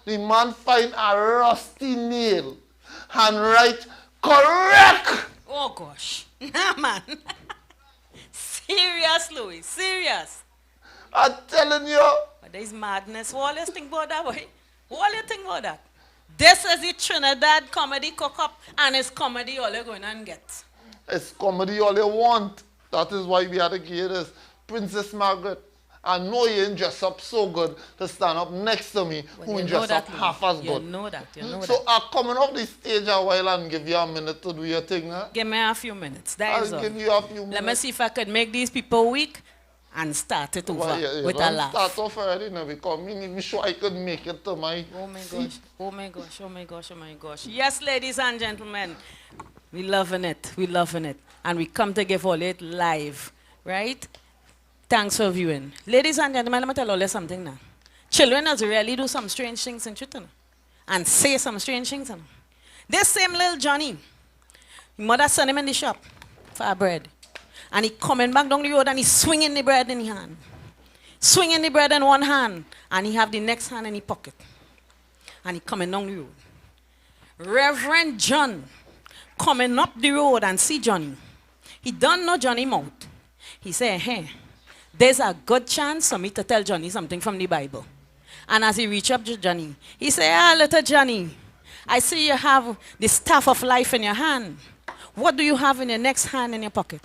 Speaker 9: The man find a rusty nail and write correct.
Speaker 8: Oh gosh. Nah, man. Serious, Louis. Serious.
Speaker 9: I'm telling you.
Speaker 8: But there's madness. What you think about that, boy? What you think about that? This is the Trinidad comedy cook-up, and it's comedy all you're going to get.
Speaker 9: It's comedy all you want. That is why we had to give this. Princess Margaret, I know you ain't dress up so good to stand up next to me who ain't dress up half as good.
Speaker 8: You know that.
Speaker 9: So I'm coming off the stage a while and give you a minute to do your thing. Huh?
Speaker 8: Give me a few minutes. That is
Speaker 9: I'll
Speaker 8: all.
Speaker 9: give you a few minutes.
Speaker 8: Let me see if I could make these people weak and start it over with a laugh.
Speaker 9: Start off already now because me sure I could make it to my
Speaker 8: Oh my gosh. Oh my gosh. Oh my gosh. Oh my gosh. Yes, ladies and gentlemen. We loving it. We loving it. And we come to give all it live. Right? Thanks for viewing. Ladies and gentlemen, let me tell you something now. Children has really do some strange things in Twitter and say some strange things. This same little Johnny, his mother sent him in the shop for bread. And he coming back down the road and he's swinging the bread in his hand. Swinging the bread in one hand and he have the next hand in his pocket. And he coming down the road. Reverend John coming up the road and see Johnny. He don't know Johnny mouth. He say, hey, there's a good chance for me to tell Johnny something from the Bible. And as he reach up to Johnny, he say, little Johnny, I see you have the staff of life in your hand. What do you have in your next hand in your pocket?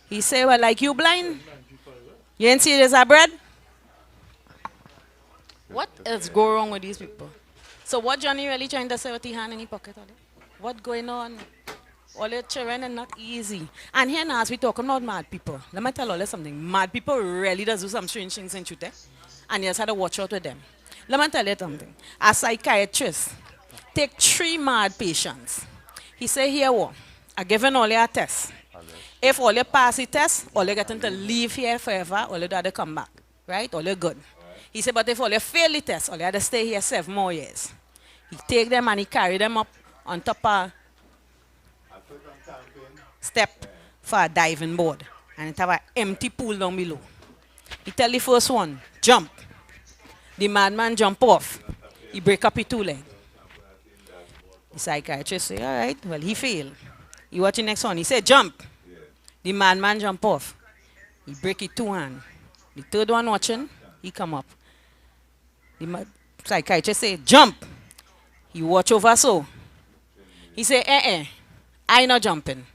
Speaker 8: He say, well, like you blind? You ain't see there's a bread? What is going wrong with these people? So what Johnny really trying to say with his hand in his pocket? What going on? All the children are not easy. And here now, as we talking about mad people, let me tell you something. Mad people really does do some strange things in truth. And you just have to watch out with them. Let me tell you something. A psychiatrist take 3 mad patients. He say, here what? I given all your tests. If all you pass the test, all you getting to leave here forever, all you have to come back. Right? All you good. He said, but if all you fail the test, all you have to stay here 7 more years. He take them and he carry them up on top of step for a diving board. And it have an empty pool down below. He tell the first one, jump. The madman jump off. He break up his 2 legs. The psychiatrist say, all right, well, he failed. He watch the next one. He say, jump. The madman jump off. He break his 2 hands. The third one watching, he come up. The psychiatrist say, jump. He watch over so. He say, I not jumping.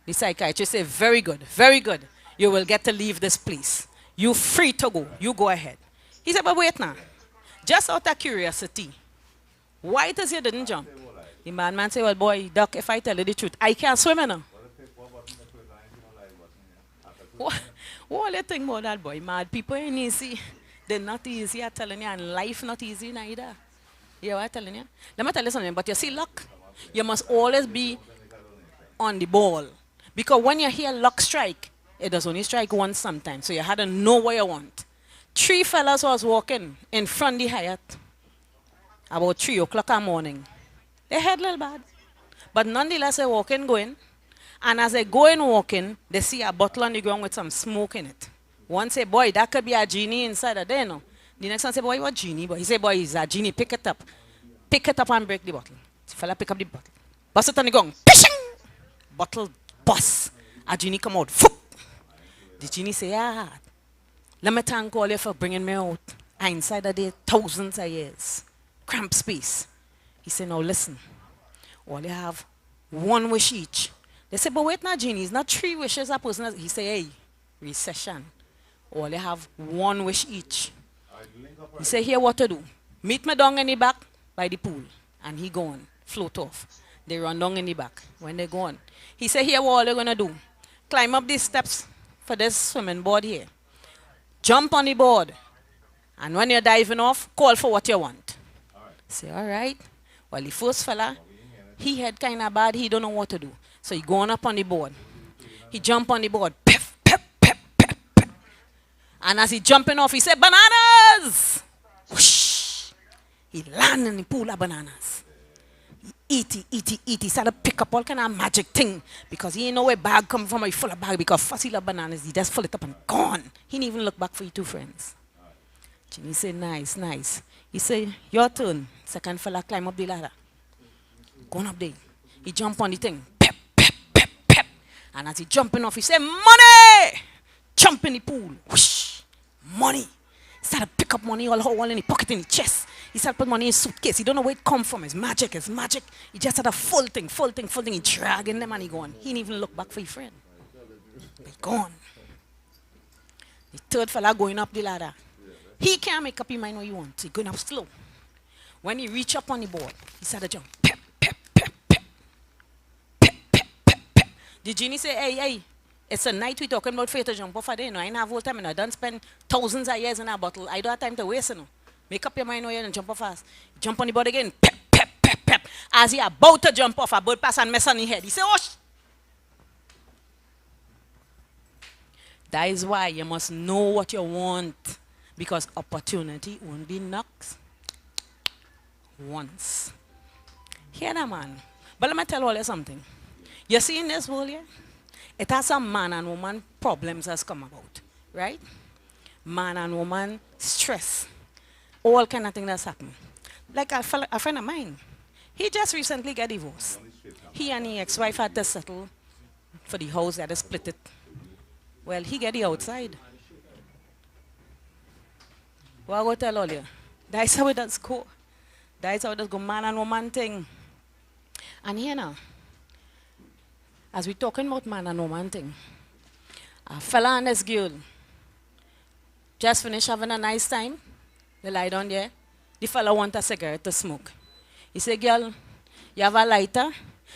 Speaker 8: The psychiatrist say, very good, very good. You will get to leave this place. You free to go. You go ahead. He said, but wait now. Just out of curiosity, why it is you didn't jump? The madman say, well, boy, doc, if I tell you the truth, I can't swim now. What do you think about that, boy? Mad people ain't easy. They're not easy, I'm telling you, and life not easy neither. You know what I'm telling you? Let me tell you something, but you see luck. You must always be on the ball. Because when you hear luck strike, it does only strike once sometimes. So you had to know what you want. 3 fellas was walking in front of the Hyatt about 3 o'clock in the morning. They had a little bad. But nonetheless, they walking, going. And as they go in walking, they see a bottle on the ground with some smoke in it. One say, boy, that could be a genie inside of there, no? The next one say, boy, what genie? Boy? He say, boy, it's a genie. Pick it up. Pick it up and break the bottle. The fella pick up the bottle. Bust it on the ground. Pishing! Bottle bust. A genie come out. Foop! The genie say, let me thank all you for bringing me out. I inside of there thousands of years. Cramped space. He said, now listen. All you have 1 wish each. They say, but wait now, genie. It's not 3 wishes a person has. He say, hey, recession. All you have 1 wish each. He say, here what to do. Meet me down in the back by the pool. And he gone. Float off. They run down in the back. When they gone. He say, here what all you're going to do. Climb up these steps for this swimming board here. Jump on the board. And when you're diving off, call for what you want. Say, all right. Well, the first fella, he had kind of bad. He don't know what to do. So he going up on the board. He jump on the board. Pep, pep, pep, pep, pep. And as he jumping off, he said, bananas! Whoosh. He land in the pool of bananas. He started to pick up all kind of magic thing because he ain't know where bag come from or he full of bag because first he love bananas. He just full it up and gone. He didn't even look back for his two friends. Jimmy said, nice, nice. He said, your turn. Second fella climb up the ladder. Going up there. He jump on the thing. Pep, pep, pep, pep. And as he jumping off, he said, money! Jump in the pool. Whoosh. Money. He started to pick up money all in the pocket in the chest. He started to put money in his suitcase. He don't know where it come from. It's magic, it's magic. He just had a full thing. He dragging them and he gone. He didn't even look back for his friend. But he gone. The third fella going up the ladder. He can't make up his mind what he wants. He going up slow. When he reach up on the board, he started to jump. Pep, pep, pep, pep. Pep, pep, pep, pep. The genie say, hey, it's a night we talking about for you to jump off a day. You know, I ain't have whole time. You know, I don't spend thousands of years in a bottle. I don't have time to waste, you know. Make up your mind where you and jump off fast. Jump on the board again. Pep, pep, pep, pep. As he about to jump off, a bird pass and mess on his head. He say, oh, that is why you must know what you want. Because opportunity only knocks once. Hear that, man. But let me tell all you something. You see in this world here, it has some man and woman problems has come about. Right? Man and woman stress. All kind of things that's happened. Like a friend of mine, he just recently got divorced. He and his ex-wife had to settle for the house, they had to split it. Well, he get the outside. What I go tell all you? That's how it does go. That's how it does go, man and woman thing. And here now, as we talking about man and woman thing, a fella and this girl just finished having a nice time. They lie down there. The fella want a cigarette to smoke. He say, girl, you have a lighter?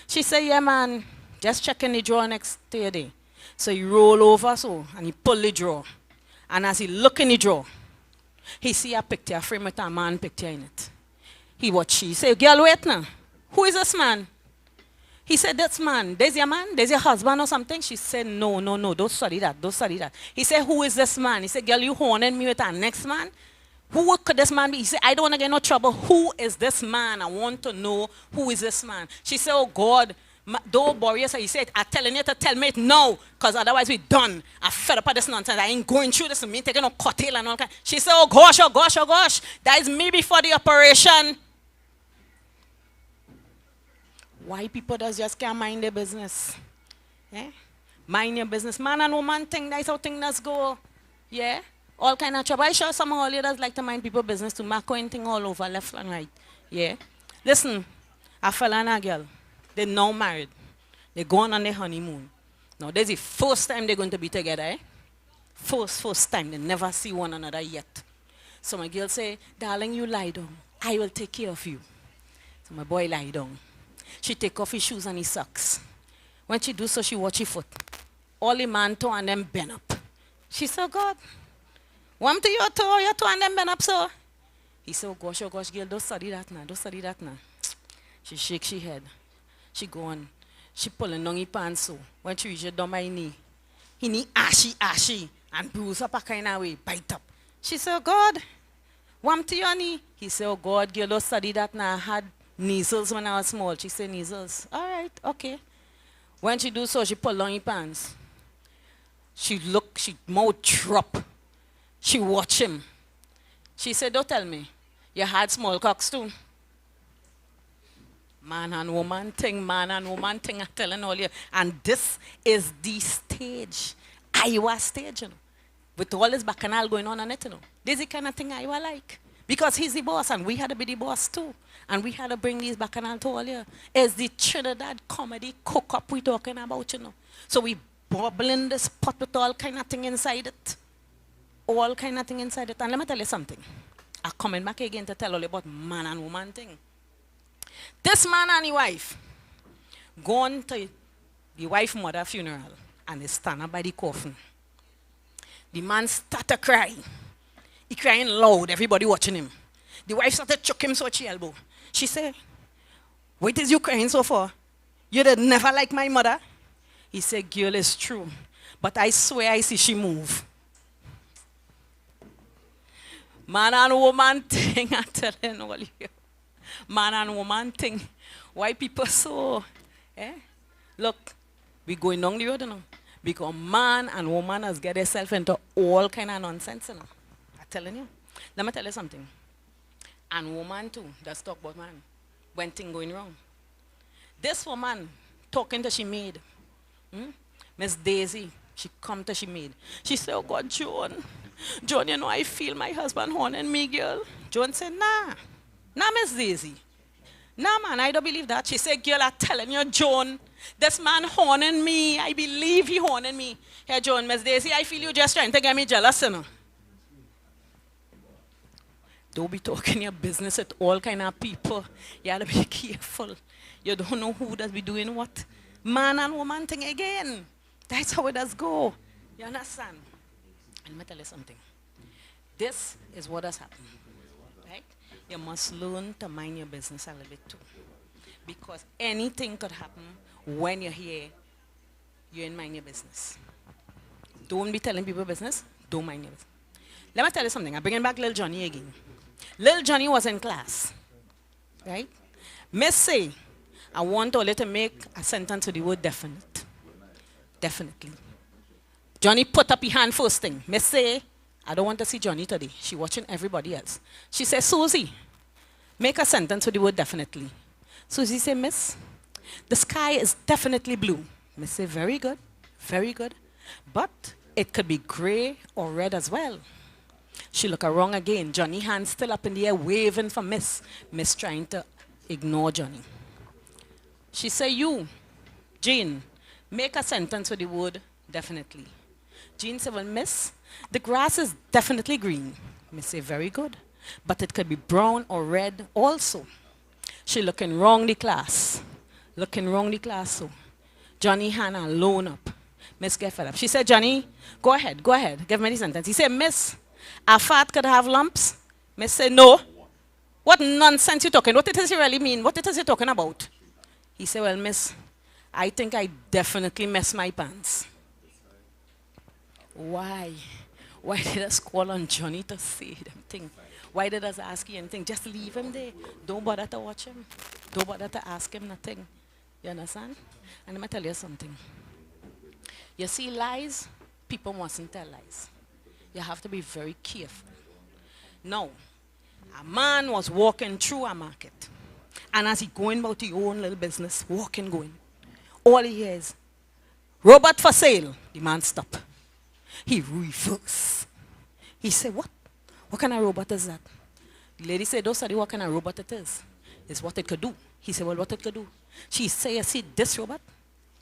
Speaker 8: She say, yeah, man. Just check in the drawer next to your day. So he roll over so, and he pull the drawer. And as he look in the drawer, he see a picture, a frame with a man picture in it. He watch, she say, girl, wait now. Who is this man? He said, this man. There's your man? There's your husband or something? She said, no, don't study that, don't study that. He said, who is this man? He said, girl, you horning me with our next man? Who could this man be? He said, I don't want to get no trouble. Who is this man? I want to know who is this man. She said, oh God, don't worry yourself. He said, I'm telling you to tell me it now, because otherwise we're done. I'm fed up of this nonsense. I ain't going through this with me, taking no cocktail and all that. She said, oh gosh, oh gosh, oh gosh. That is me before the operation. Why people just can't mind their business? Yeah? Mind your business. Man and woman thing, that's how things go. Yeah? All kind of trouble. I sure some of leaders like to mind people's business to mark anything all over, left and right. Yeah? Listen, a fella and a girl, they're now married. They're going on their honeymoon. Now, this is the first time they're going to be together, eh? First time. They never see one another yet. So my girl say, darling, you lie down. I will take care of you. So my boy lie down. She take off his shoes and his socks. When she do so, she watch his foot. All the man toe and them bend up. She said, God, want to your toe and them bend up, so? He said, oh gosh, girl, don't study that now. She shake she head. She go on. She pulling down his pants so. When she reach down my knee, he knee ashy, and bruise up a kind of way, bite up. She said, oh God, want to your knee? He said, oh God, girl, don't study that now. I had measles when I was small. She said, measles. All right, okay. When she do so, she pull down his pants. She look, she mouth drop. She watch him. She said, don't tell me, you had small cocks too. Man and woman thing, I'm telling all you. And this is the stage. Iwer stage, you know. With all this bacchanal going on it, you know. This is the kind of thing Iwer like. Because he's the boss, and we had to be the boss too. And we had to bring these bacchanal to all you. It's the Trinidad comedy cook-up we talking about, you know. So we bubbling this pot with all kind of thing inside it. All kind of thing inside it. And let me tell you something. I'm coming back again to tell all you about man and woman thing. This man and his wife gone to the wife mother funeral and they stand up by the coffin. The man started crying. He crying loud, everybody watching him. The wife started choking him so she elbow. She said, what is you crying so for? You did never like my mother? He said, girl, it's true. But I swear I see she move. Man and woman thing, I'm telling all you. Man and woman thing. Why people so, eh? Look, we going down the road now. Because man and woman has get themselves into all kind of nonsense now. I'm telling you. Let me tell you something. And woman too, let's talk about man. When thing going wrong. This woman talking to she maid. Miss Daisy, she come to she maid. She said, oh God, Joan, you know I feel my husband horning me, girl. Joan said, nah, Miss Daisy. Nah, man, I don't believe that. She said, girl, I'm telling you, Joan, this man horning me. I believe he horning me. Here, Joan, Miss Daisy, I feel you just trying to get me jealous, you know. Don't be talking your business with all kind of people. You have to be careful. You don't know who does be doing what. Man and woman thing again. That's how it does go. You understand? And let me tell you something. This is what has happened. Right? You must learn to mind your business a little bit too. Because anything could happen when you're here. You're in mind your business. Don't be telling people business. Don't mind your business. Let me tell you something. I'm bringing back Lil Johnny again. Lil Johnny was in class. Right? Miss say, I want all to make a sentence with the word definite. Definitely. Johnny put up his hand first thing. Miss say, I don't want to see Johnny today. She watching everybody else. She said, Susie, make a sentence with the word definitely. Susie said, Miss, the sky is definitely blue. Miss say, very good, very good. But it could be gray or red as well. She look wrong again. Johnny hand still up in the air waving for Miss. Miss trying to ignore Johnny. She say, you, Jean, make a sentence with the word definitely. Jean said, well, Miss, the grass is definitely green. Miss say, very good. But it could be brown or red also. She looking wrong the class. Looking wrong the class so. Johnny hand alone up. Miss get fed up. She said, Johnny, go ahead, give me the sentence. He said, Miss, a fat could have lumps? Miss said, no. What nonsense you talking? What it is you really mean? What it is you talking about? He said, well, Miss, I think I definitely messed my pants. Why? Why did us call on Johnny to say them things? Why did us ask you anything? Just leave him there. Don't bother to watch him. Don't bother to ask him nothing. You understand? And let me tell you something. You see lies, people mustn't tell lies. You have to be very careful. Now, a man was walking through a market. And as he going about his own little business, walking, going, all he hears, robot for sale. The man stop. He reverse. He said, what? What kind of robot is that? The lady said, don't study what kind of robot it is. It's what it could do. He said, well, what it could do? She said, you see this robot?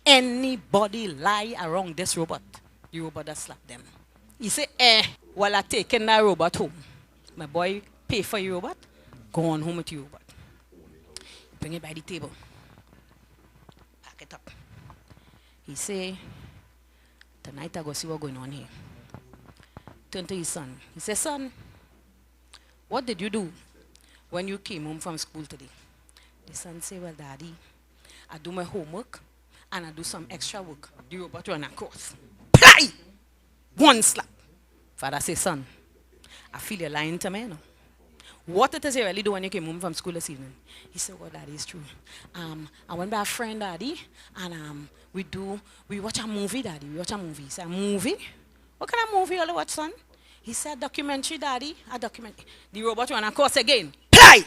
Speaker 8: Anybody lie around this robot, the robot that slap them. He said, while I taking that robot home, my boy pay for your robot, go on home with your robot. Bring it by the table. Pack it up. He say, tonight I go see what's going on here. Turn to his son. He said, son, what did you do when you came home from school today? The son say, well, daddy, I do my homework and I do some extra work. The robot run across. Play! One slap. Father say, son, I feel you're lying to me, you know. What it is you really do when you came home from school this evening? He said, well, daddy, it's true. I went by a friend, daddy, and we watch a movie, daddy. We watch a movie. He said, a movie? What kind of movie you watch, son? He said, documentary, daddy. A documentary. The robot ran across again. Play!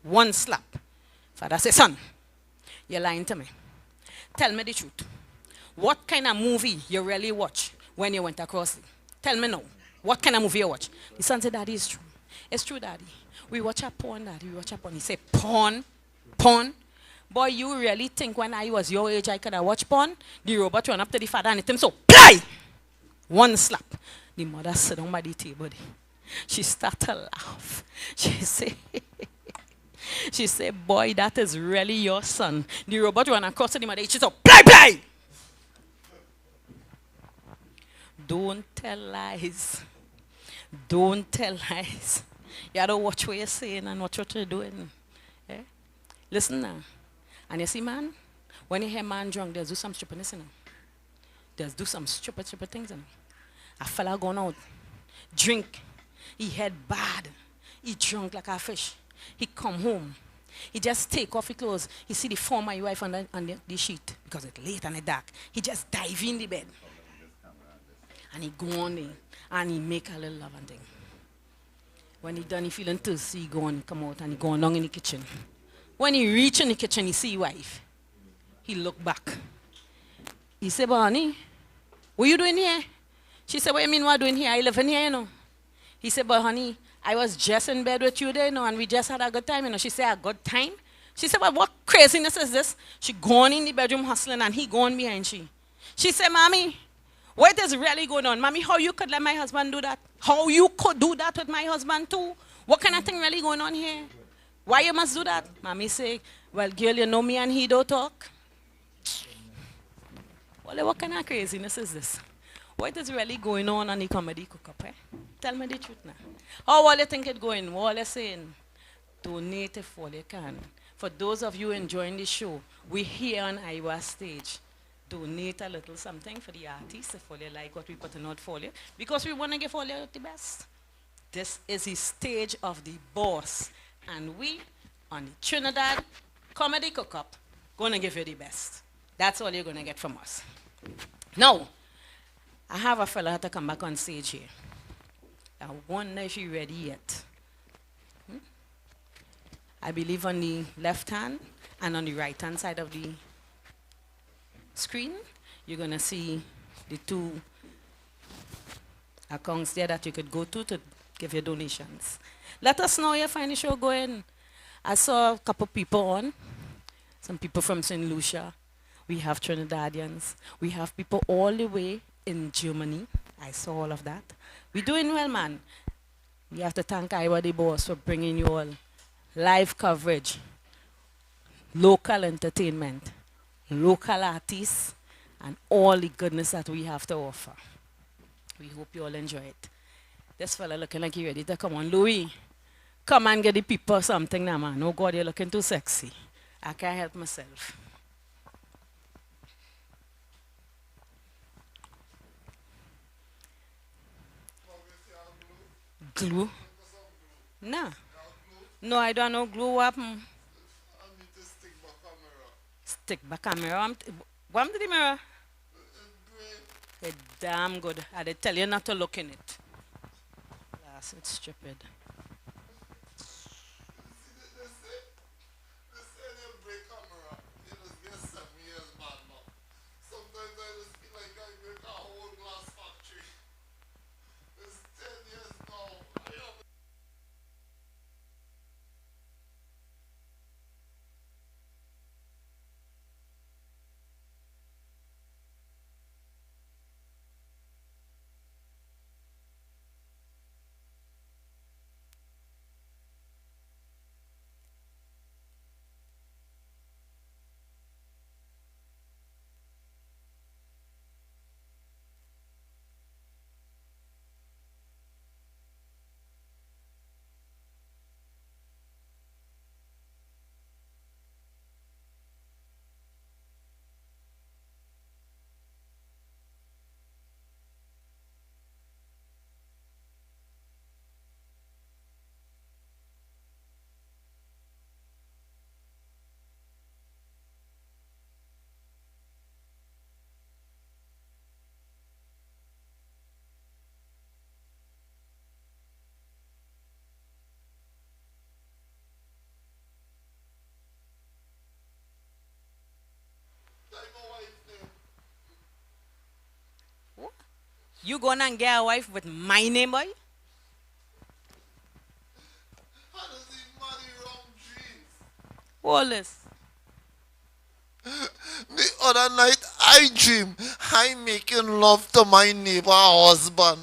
Speaker 8: One slap. Father said, son, you're lying to me. Tell me the truth. What kind of movie you really watch when you went across it? Tell me now. What kind of movie you watch? The son said, daddy, it's true. It's true, daddy. We watch a porn, daddy. We watch a porn. He said, porn? Porn? Boy, you really think when I was your age I could have watched porn? The robot ran up to the father and hit him so, play! One slap. The mother sat down by the table. She started to laugh. She said, boy, that is really your son. The robot ran across to the mother. She said, play! Don't tell lies. Don't tell lies. You have to watch what you're saying and watch what you're doing. Eh? Listen now. And you see, man, When you hear man drunk, they'll do some stupidness, you know. They'll do some stupid things, you know. A fella gone out, drink, he head bad, he drunk like a fish. He come home, he just take off his clothes, he see the former wife on the sheet, because it's late and it's dark. He just dive in the bed. And he go on there, and he make a little love and thing. When he done, he feeling thirsty, he go on, come out, and he go on down in the kitchen. When he reach in the kitchen, he see his wife. He look back. He say, but honey, what you doing here? She said, what you mean what doing here? I live in here, you know. He said, but honey, I was just in bed with you there, you know, and we just had a good time, you know. She said, a good time? She said, but what craziness is this? She gone in the bedroom hustling, and he gone behind she. She said, mommy, what is really going on? Mommy, how you could let my husband do that? How you could do that with my husband too? What kind of thing really going on here? Why you must do that? Mommy say, well, girl, you know me and he don't talk. Well, what kind of craziness is this? What is really going on the comedy cook-up, eh? Tell me the truth now. How all you think it's going? What you saying? Donate if all you can. For those of you enjoying the show, we're here on Iwer stage. Donate a little something for the artists if all you like what we putting out for you, because we want to give all you the best. This is the stage of the boss, and we on the Trinidad Comedy Cook-Up gonna give you the best. That's all you're gonna get from us. Now, I have a fella to come back on stage here. I wonder if you're ready yet. I believe on the left hand and on the right hand side of the screen, you're going to see the two accounts there that you could go to give your donations. Let us know how you find the show going. I saw a couple people on, some people from St. Lucia. We have Trinidadians. We have people all the way in Germany. I saw all of that. We're doing well, man. We have to thank Iwer the boss for bringing you all live coverage, local entertainment, local artists, and all the goodness that we have to offer. We hope you all enjoy it. This fella looking like he ready to come on. Louis, come and get the people something now, man. Oh God, you're looking too sexy. I can't help myself. Glue? No. No, I don't know glue. What happened? Stick back camera. What to the mirror? It's damn good. I did tell you not to look in it. Yes, it's stupid. You gonna get a wife with my name, boy?
Speaker 9: How does he marry wrong dreams?
Speaker 8: Wallace.
Speaker 9: The other night I dream I making love to my neighbor husband.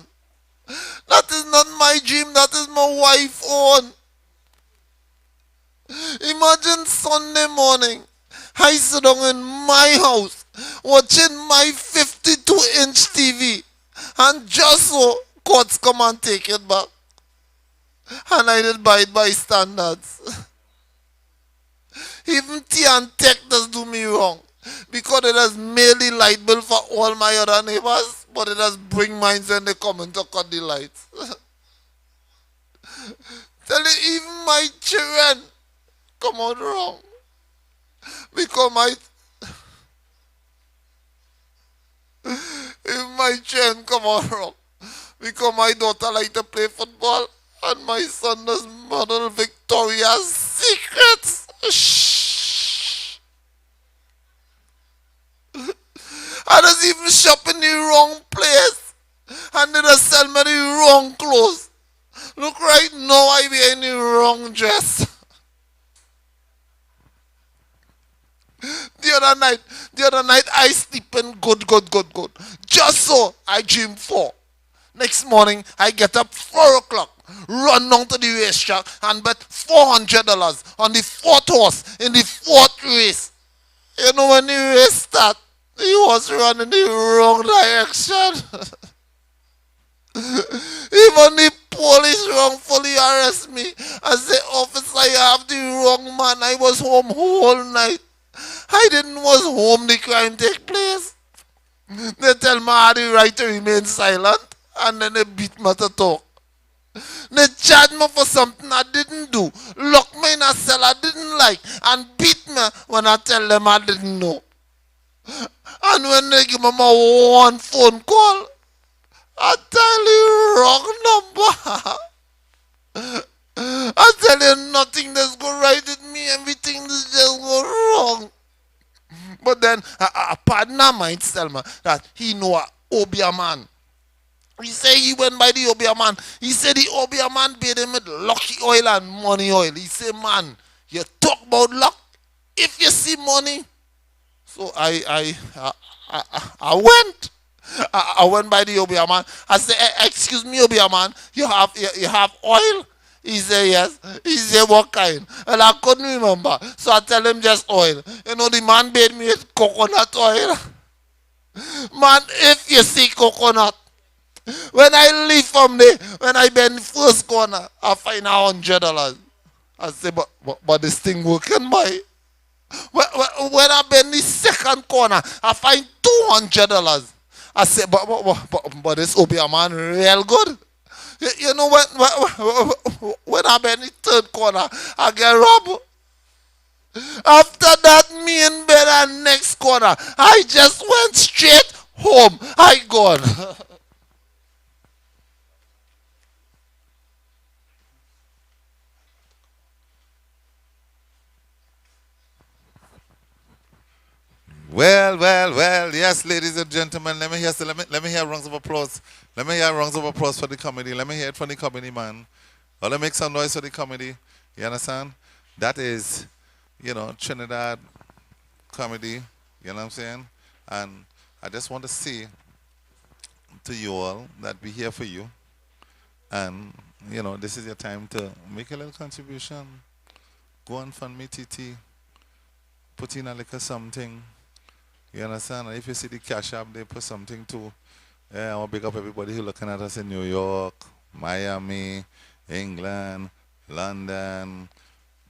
Speaker 9: That is not my dream, that is my wife own. Imagine Sunday morning, I sit down in my house watching my 52-inch TV, and just so courts come and take it back. And I did buy it by standards. Even tea and tech does do me wrong. Because it has made the light bill for all my other neighbors, but it has bring mine when they come in to cut the lights. Tell you, even my children come out wrong. Because if my children come out wrong, because my daughter like to play football and my son does model Victoria's Secrets. Shh. I just even shop in the wrong place and they just sell me the wrong clothes. Look, right now I wear in the wrong dress. The other night I sleeping good. Just so I dream 4. Next morning I get up 4 o'clock, run down to the racetrack and bet $400 on the 4th horse in the 4th race. You know when the race start, the horse run in the wrong direction. Even the police wrongfully arrest me and say, officer, you have the wrong man. I was home whole night. I didn't was home the crime take place. They tell me I had the right to remain silent and then they beat me to talk. They charge me for something I didn't do, lock me in a cell I didn't like and beat me when I tell them I didn't know. And when they give me my one phone call, I tell you wrong number. I tell you nothing that's go right with me, everything is just go wrong. But then a partner might tell me that he know a Obia man. He say he went by the Obia man. He said the Obia man paid him with lucky oil and money oil. He say, man, you talk about luck if you see money. So I went. I went by the Obia man. I said, excuse me, Obia man, you have oil? He said, yes. He said, what kind? And I couldn't remember. So I tell him just oil. You know, the man paid me with coconut oil. Man, if you see coconut, when I leave from there, when I bend the first corner, I find $100. I say, but this thing working, boy. When I bend the second corner, I find $200. I say, but this Obia man real good. You know, when I bend the third corner, I get robbed. After that, me in bed and next corner, I just went straight home. I gone.
Speaker 6: Well, yes, ladies and gentlemen, let me hear rounds of applause. Let me hear rounds of applause for the comedy. Let me hear it from the comedy man. Or let me make some noise for the comedy. You understand? That is, you know, Trinidad comedy. You know what I'm saying? And I just want to say to you all that we're here for you. And, you know, this is your time to make a little contribution. Go on fund me TT. Put in a little something. You understand? And if you see the cash app, they put something too. Yeah, I want to big up everybody who looking at us in New York, Miami, England, London,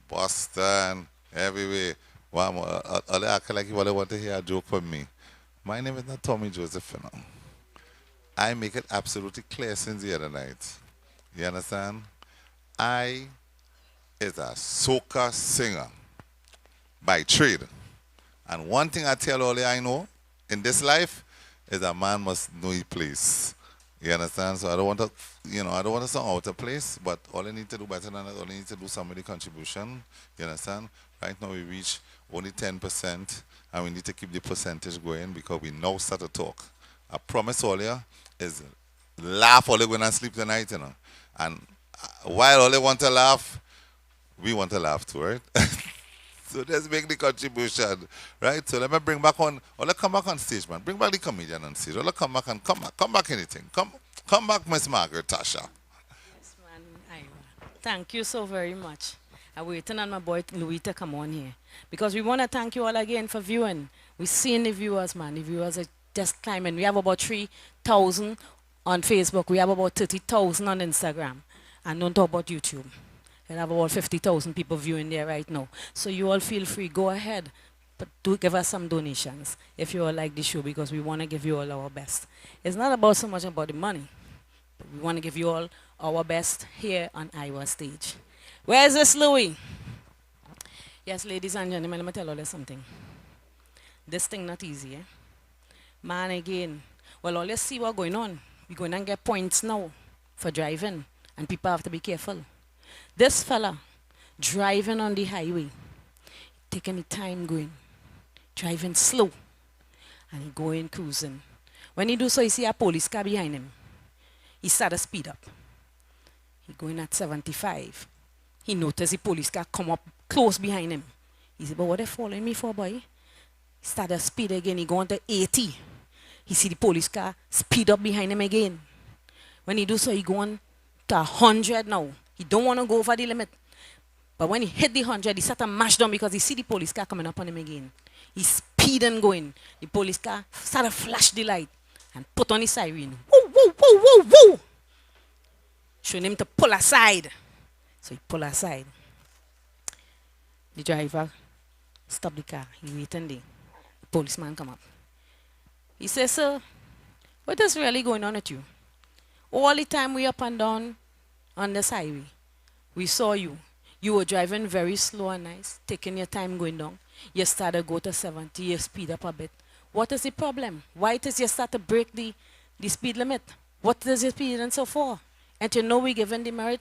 Speaker 6: Boston, everywhere. Wow, I act like you want to hear a joke from me. My name is not Tommy Joseph, you know. I make it absolutely clear since the other night. You understand? I is a soca singer by trade. And one thing I tell all you I know in this life is a man must know his place. You understand? So I don't want to, you know, I don't want to sound out of place, but all I need to do better than that, all I need to do some of the contribution. You understand? Right now we reach only 10%, and we need to keep the percentage going because we now start to talk. I promise all you is laugh all you when I sleep tonight, you know. And while all you want to laugh, we want to laugh too, right? So let's make the contribution, right? So let me bring back on, or let's come back on stage, man. Bring back the comedian on stage. Or let's come back and come back anything. Come back, Miss Margaret, Tasha.
Speaker 8: Yes, man, Iwer. Thank you so very much. I'm waiting on my boy Louis to come on here. Because we want to thank you all again for viewing. We're seeing the viewers, man. The viewers are just climbing. We have about 3,000 on Facebook. We have about 30,000 on Instagram. And don't talk about YouTube. We have about 50,000 people viewing there right now. So you all feel free. Go ahead. do give us some donations if you all like the show, because we want to give you all our best. It's not about so much about the money, but we want to give you all our best here on Iwer stage. Where is this Louis? Yes, ladies and gentlemen, let me tell you something. This thing not easy, eh? Man, again. Well, all you see what's going on. We're going to get points now for driving, and people have to be careful. This fella driving on the highway, taking the time going, driving slow, and he going cruising. When he do so, he see a police car behind him. He started to speed up. He going at 75. He noticed the police car come up close behind him. He said, but what they following me for, boy? He started to speed again. He going to 80. He see the police car speed up behind him again. When he do so, he going to 100 now. He don't want to go over the limit. But when he hit the 100, he started to mash down because he see the police car coming up on him again. He's speeding going. The police car started to flash the light and put on his siren. Woo, woo, woo, woo, woo. Showing him to pull aside. So he pull aside. The driver stopped the car. He waiting there. The policeman come up. He says, sir, what is really going on with you? All the time we up and down on this highway, we saw you. You were driving very slow and nice, taking your time going down. You started to go to 70, you speed up a bit. What is the problem? Why it is you start to break the speed limit? What is your speeding so for? And you know we given the merit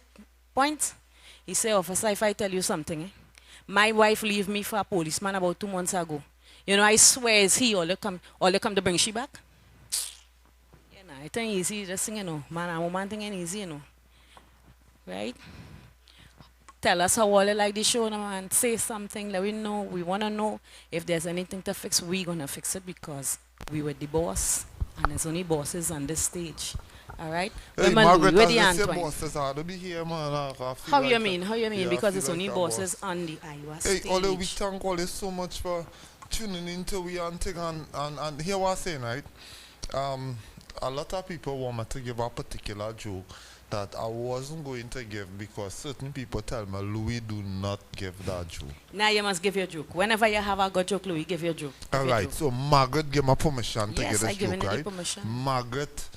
Speaker 8: points? He said, officer, if I tell you something, my wife leave me for a policeman about 2 months ago. You know, I swear it's he all they come to bring she back. You know, I think easy, just thing, you know, man and woman thing ain't easy, you know. Right? Tell us how all you like the show now and say something, let we know. We want to know if there's anything to fix, we're going to fix it because we were the boss and there's only bosses on this stage. All right?
Speaker 9: Hey, Margaret, as the bosses are to be here, man.
Speaker 8: How you mean? How you mean? Because it's only bosses on the Iwer stage.
Speaker 9: Hey, although we thank all you so much for tuning into we and thing and here what I'm saying, right? A lot of people want me to give a particular joke that I wasn't going to give because certain people tell me, Louis, do not give that joke.
Speaker 8: Now you must give your joke. Whenever you have a good joke, Louis, give your joke.
Speaker 9: All right, so Margaret gave me permission to give this
Speaker 8: I
Speaker 9: joke,
Speaker 8: given
Speaker 9: right?
Speaker 8: you permission.
Speaker 9: Margaret.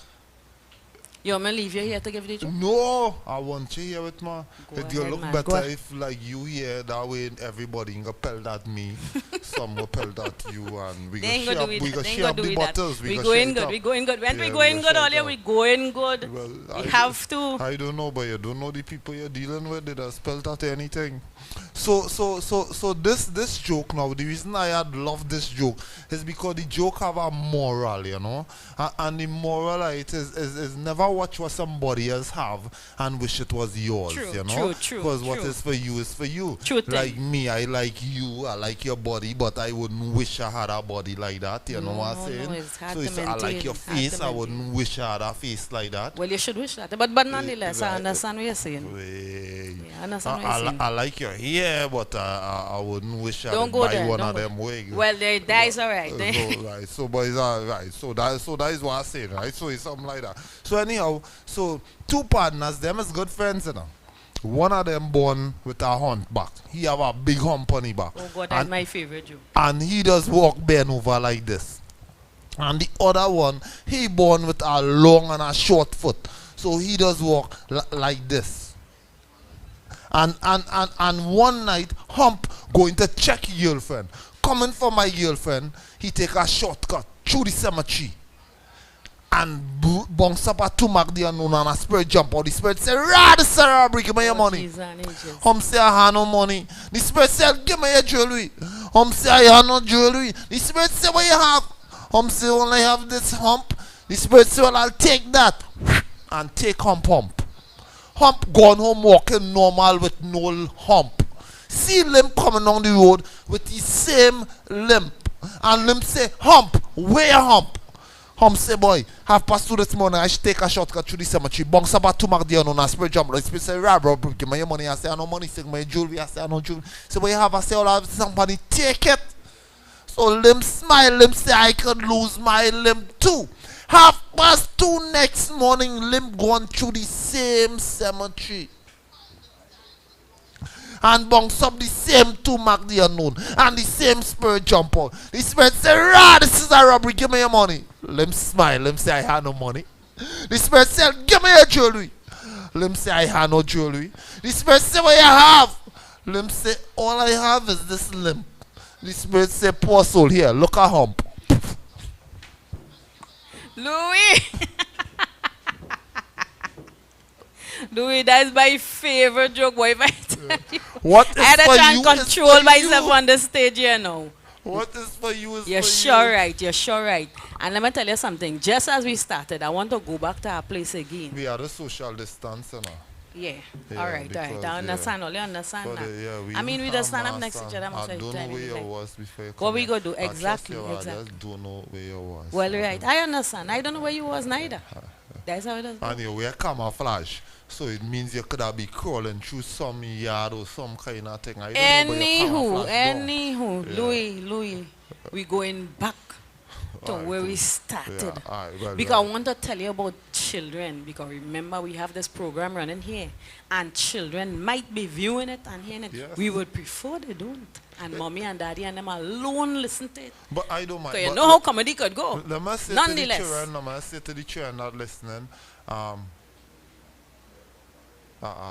Speaker 8: You want me to leave you here to give the joke?
Speaker 9: No, I want you here with me. It will look
Speaker 8: man.
Speaker 9: better if like you here, that way everybody can pelt at me, some will pelt at you, and we can share up the bottles.
Speaker 8: We going good, we going good. When we going good earlier, we going good.
Speaker 9: Well,
Speaker 8: we have to.
Speaker 9: I don't know, but you don't know the people you're dealing with, they just spelt at anything. So this joke now, the reason I had loved this joke is because the joke have a moral, you know, and the moral it is never watch what somebody else have and wish it was yours,
Speaker 8: true,
Speaker 9: you know,
Speaker 8: true,
Speaker 9: because what is for you is for you.
Speaker 8: True
Speaker 9: like me, I like you, I like your body, but I wouldn't wish I had a body like that, you know what I'm saying?
Speaker 8: No,
Speaker 9: so I like your face, I wouldn't wish I had a face like that.
Speaker 8: Well, you should wish that, but nonetheless, I understand what you're saying.
Speaker 9: Yeah,
Speaker 8: I understand what you're saying.
Speaker 9: I like your hair, but I wouldn't wish I
Speaker 8: don't
Speaker 9: would
Speaker 8: go
Speaker 9: buy
Speaker 8: there,
Speaker 9: one
Speaker 8: don't
Speaker 9: of
Speaker 8: go.
Speaker 9: them wigs.
Speaker 8: Well, that is all right.
Speaker 9: Right, so but it's all right. So that is what I said, right? So it's something like that. So anyhow, so two partners, them is good friends, you know. One of them born with a hump back. He have a big hump on his back.
Speaker 8: Oh God, that's my favorite joke.
Speaker 9: And he does walk bend over like this. And the other one, he born with a long and a short foot. So he does walk like this. And one night, Hump going to check his girlfriend. Coming for my girlfriend, he take a shortcut through the cemetery. And bounce up at 2 mark the unknown and a spirit jump out. The spirit say, "Rah, the Sarah, give me your money." Hump say, "I have no money." The spirit said, "Give me your jewelry." Hump say, "I have no jewelry." The spirit say, "What you have?" Hump say, "Only have this hump." The spirit say, "Well, I'll take that." And take hump. Hump gone home walking normal with no hump. See Limp coming on the road with the same limp. And Limp say, "Hump, where your hump?" Hump say, "Boy, 2:30 this morning, I should take a shortcut through the cemetery. Bounce about 2 mark there on a spirit jump. The spirit say, "Rah, bro, give me your money." I say, "I no money." Say, "My jewelry." I say, "I no jewelry." Say, "What you have?" I say, "I'll have somebody take it." So Limp smile. Limp say, "I could lose my limp too." 2:30 next morning, Limp going through the same cemetery. and bounce up the same 2 mark the unknown and the same spirit jump out. The spirit say, "Rah, this is a robbery, give me your money." Let him smile, let him say, "I have no money." The spirit say, "Give me your jewelry." Let him say, "I have no jewelry." The spirit say, "What you have?" Let him say, "All I have is this limp." The spirit say, "Poor soul, here, look a hump."
Speaker 8: Louis! Louis, that's my favorite joke, boy. If I tell you.
Speaker 9: What is
Speaker 8: I had to
Speaker 9: for
Speaker 8: try
Speaker 9: you
Speaker 8: and
Speaker 9: is
Speaker 8: control
Speaker 9: for
Speaker 8: myself
Speaker 9: you.
Speaker 8: on the stage here now.
Speaker 9: What is for you is
Speaker 8: You're
Speaker 9: for
Speaker 8: sure
Speaker 9: you.
Speaker 8: right, you're sure right. And let me tell you something. Just as we started, I want to go back to our place again.
Speaker 9: We are the social distance, you know.
Speaker 8: Yeah.
Speaker 9: Yeah,
Speaker 8: all right.
Speaker 9: because,
Speaker 8: I understand. All you understand
Speaker 9: But,
Speaker 8: now.
Speaker 9: yeah,
Speaker 8: I mean, we just stand up next to each other.
Speaker 9: I don't know where you was before you
Speaker 8: What
Speaker 9: come
Speaker 8: we
Speaker 9: here.
Speaker 8: go do?
Speaker 9: I trust
Speaker 8: Exactly.
Speaker 9: you, I
Speaker 8: Exactly.
Speaker 9: just don't know where you was.
Speaker 8: Well, right. I understand. I don't know where you was neither. That's how it is.
Speaker 9: And you wear camouflage. So it means you could have been crawling through some yard or some kind of thing. I don't know where your camouflage gone.
Speaker 8: Anywho,
Speaker 9: Yeah.
Speaker 8: Louis, we going back to
Speaker 9: Alright,
Speaker 8: where we
Speaker 9: cool.
Speaker 8: started.
Speaker 9: Yeah, alright, well,
Speaker 8: Because I
Speaker 9: well.
Speaker 8: want to tell you about children. Because remember, we have this program running here. And children might be viewing it and hearing it.
Speaker 9: Yes.
Speaker 8: We would prefer they don't. And mommy and daddy and them alone listen to it.
Speaker 9: But I don't mind.
Speaker 8: So you
Speaker 9: But
Speaker 8: know how comedy could go.
Speaker 9: let me say
Speaker 8: Nonetheless.
Speaker 9: to the children, let me say to the children not listening,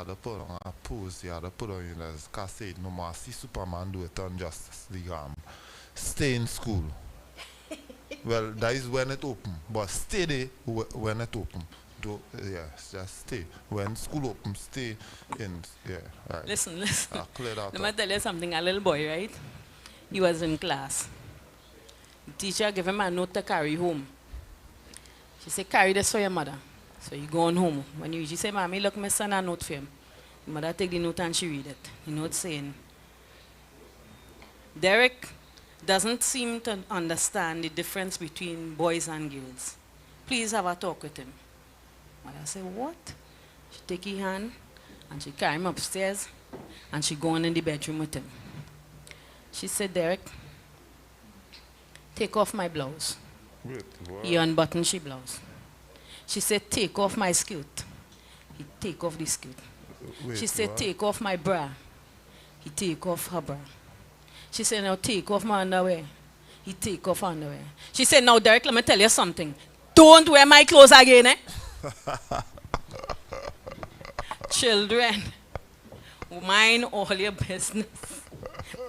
Speaker 9: the put on a pose here, the put on you as cassette, no more see Superman do it on Justice League. Stay in school. Well, that is when it open, but stay there when it open. Yes, just stay. When school open, stay in. Yeah, right.
Speaker 8: Listen.
Speaker 9: Clear that
Speaker 8: Let me
Speaker 9: up.
Speaker 8: tell you something. A little boy, right? He was in class. The teacher gave him a note to carry home. She said, "Carry this for your mother." So he gone home. She said, "Mommy, look, my son a note for him." The mother take the note and she read it. The note saying, "Derek doesn't seem to understand the difference between boys and girls. Please have a talk with him." Mother said, "What?" She take his hand and she carry him upstairs and she go in the bedroom with him. She said, "Derek, take off my blouse."
Speaker 9: Wait, what?
Speaker 8: He unbuttoned she blouse. She said, "Take off my skirt." He take off the skirt.
Speaker 9: Wait,
Speaker 8: She said,
Speaker 9: what?
Speaker 8: "Take off my bra." He take off her bra. She said, "Now take off my underwear." He take off her underwear. She said, "Now Derek, let me tell you something. Don't wear my clothes again, eh?" Children, mind all your business.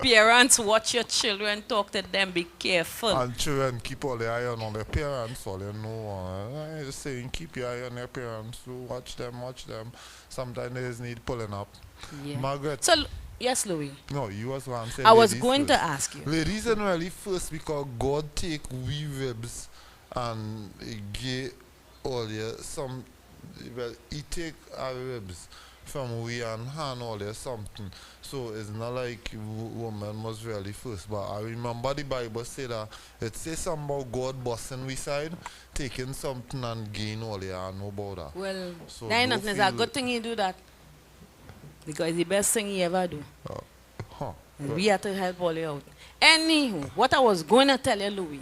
Speaker 8: Parents, watch your children, talk to them, be careful.
Speaker 9: And children keep all their eye on their parents, all you know. I'm just saying, keep your eye on their parents. So watch them. Sometimes they just need pulling up.
Speaker 8: Yeah.
Speaker 9: Margaret.
Speaker 8: So, yes, Louis.
Speaker 9: No, you was going to say
Speaker 8: I was
Speaker 9: ladies
Speaker 8: going to
Speaker 9: first.
Speaker 8: ask you.
Speaker 9: Ladies and really first because God take we ribs and give all the some, well, he take our ribs from we and hand all there something. So it's not like woman was really first. But I remember the Bible say that it says something about God busting we side, taking something and gain all there. I know about that.
Speaker 8: Well,
Speaker 9: So
Speaker 8: that
Speaker 9: don't
Speaker 8: is a
Speaker 9: feel-
Speaker 8: good thing you do that. Because it's the best thing you ever do.
Speaker 9: Huh.
Speaker 8: We have to help all you out. Anywho, what I was going to tell you, Louis,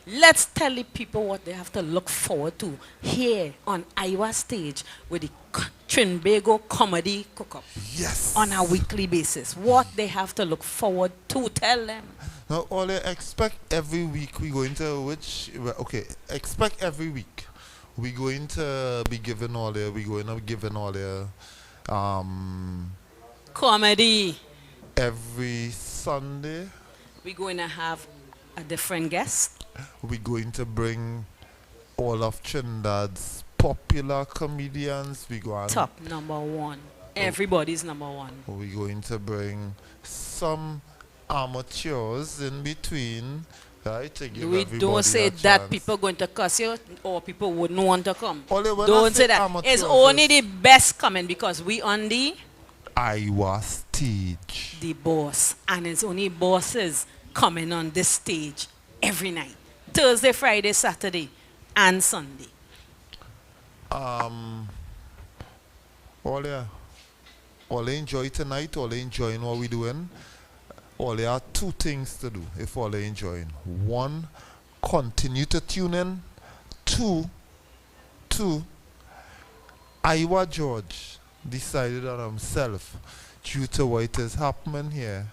Speaker 8: let's tell the people what they have to look forward to here on Iwer stage with the Trinbago Comedy Cook-Up.
Speaker 9: Yes.
Speaker 8: On a weekly basis. What they have to look forward to. Tell them.
Speaker 9: Now, all they expect every week we going to expect every week we going to be giving all the
Speaker 8: Comedy.
Speaker 9: every Sunday
Speaker 8: We're going to have a different guest.
Speaker 9: we going to bring all of Trinidad's popular comedians. We go and
Speaker 8: Top number one. Everybody's number one.
Speaker 9: we going to bring some amateurs in between, right? To give
Speaker 8: We
Speaker 9: everybody
Speaker 8: don't say
Speaker 9: a
Speaker 8: that
Speaker 9: chance.
Speaker 8: people going to cuss you or people wouldn't want to come.
Speaker 9: Only when I
Speaker 8: Don't
Speaker 9: say
Speaker 8: say that.
Speaker 9: amateurs,
Speaker 8: It's only the best coming because we on the
Speaker 9: Iwer stage.
Speaker 8: the boss. And it's only bosses coming on this stage every night. Thursday, Friday, Saturday, and Sunday.
Speaker 9: All they enjoy tonight, all they enjoying what we doing. All there are two things to do if all they enjoying. One, continue to tune in. Two, Iwer George decided on himself.
Speaker 6: due to what is happening here,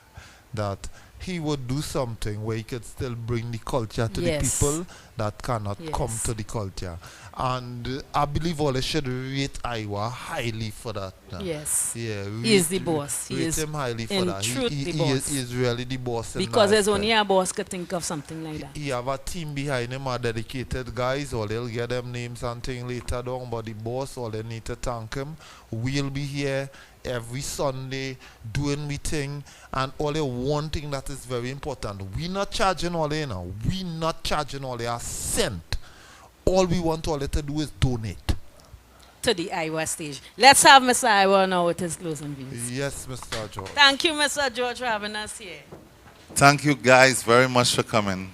Speaker 6: that he would do something where he could still bring the culture to the people that cannot come to the culture. And I believe all should rate Iwer highly for that.
Speaker 8: Yes.
Speaker 6: Yeah,
Speaker 8: He is the boss. He is
Speaker 6: him highly for
Speaker 8: in
Speaker 6: that.
Speaker 8: truth the boss.
Speaker 6: He is really the boss.
Speaker 8: Because there's only a boss could think of something like that.
Speaker 6: He have a team behind him, are dedicated guys, or they'll get them names and things later down, but the boss, all they need to thank him. We'll be here every Sunday doing meeting, and only one thing that is very important, we not charging all they now. We not charging all a cent. All we want all they to do is donate
Speaker 8: to the Iwer stage. Let's have Mr. Iwer now with his closing views.
Speaker 6: Yes, Mr. George.
Speaker 8: Thank you, Mr. George, for having us here.
Speaker 6: Thank you guys very much for coming.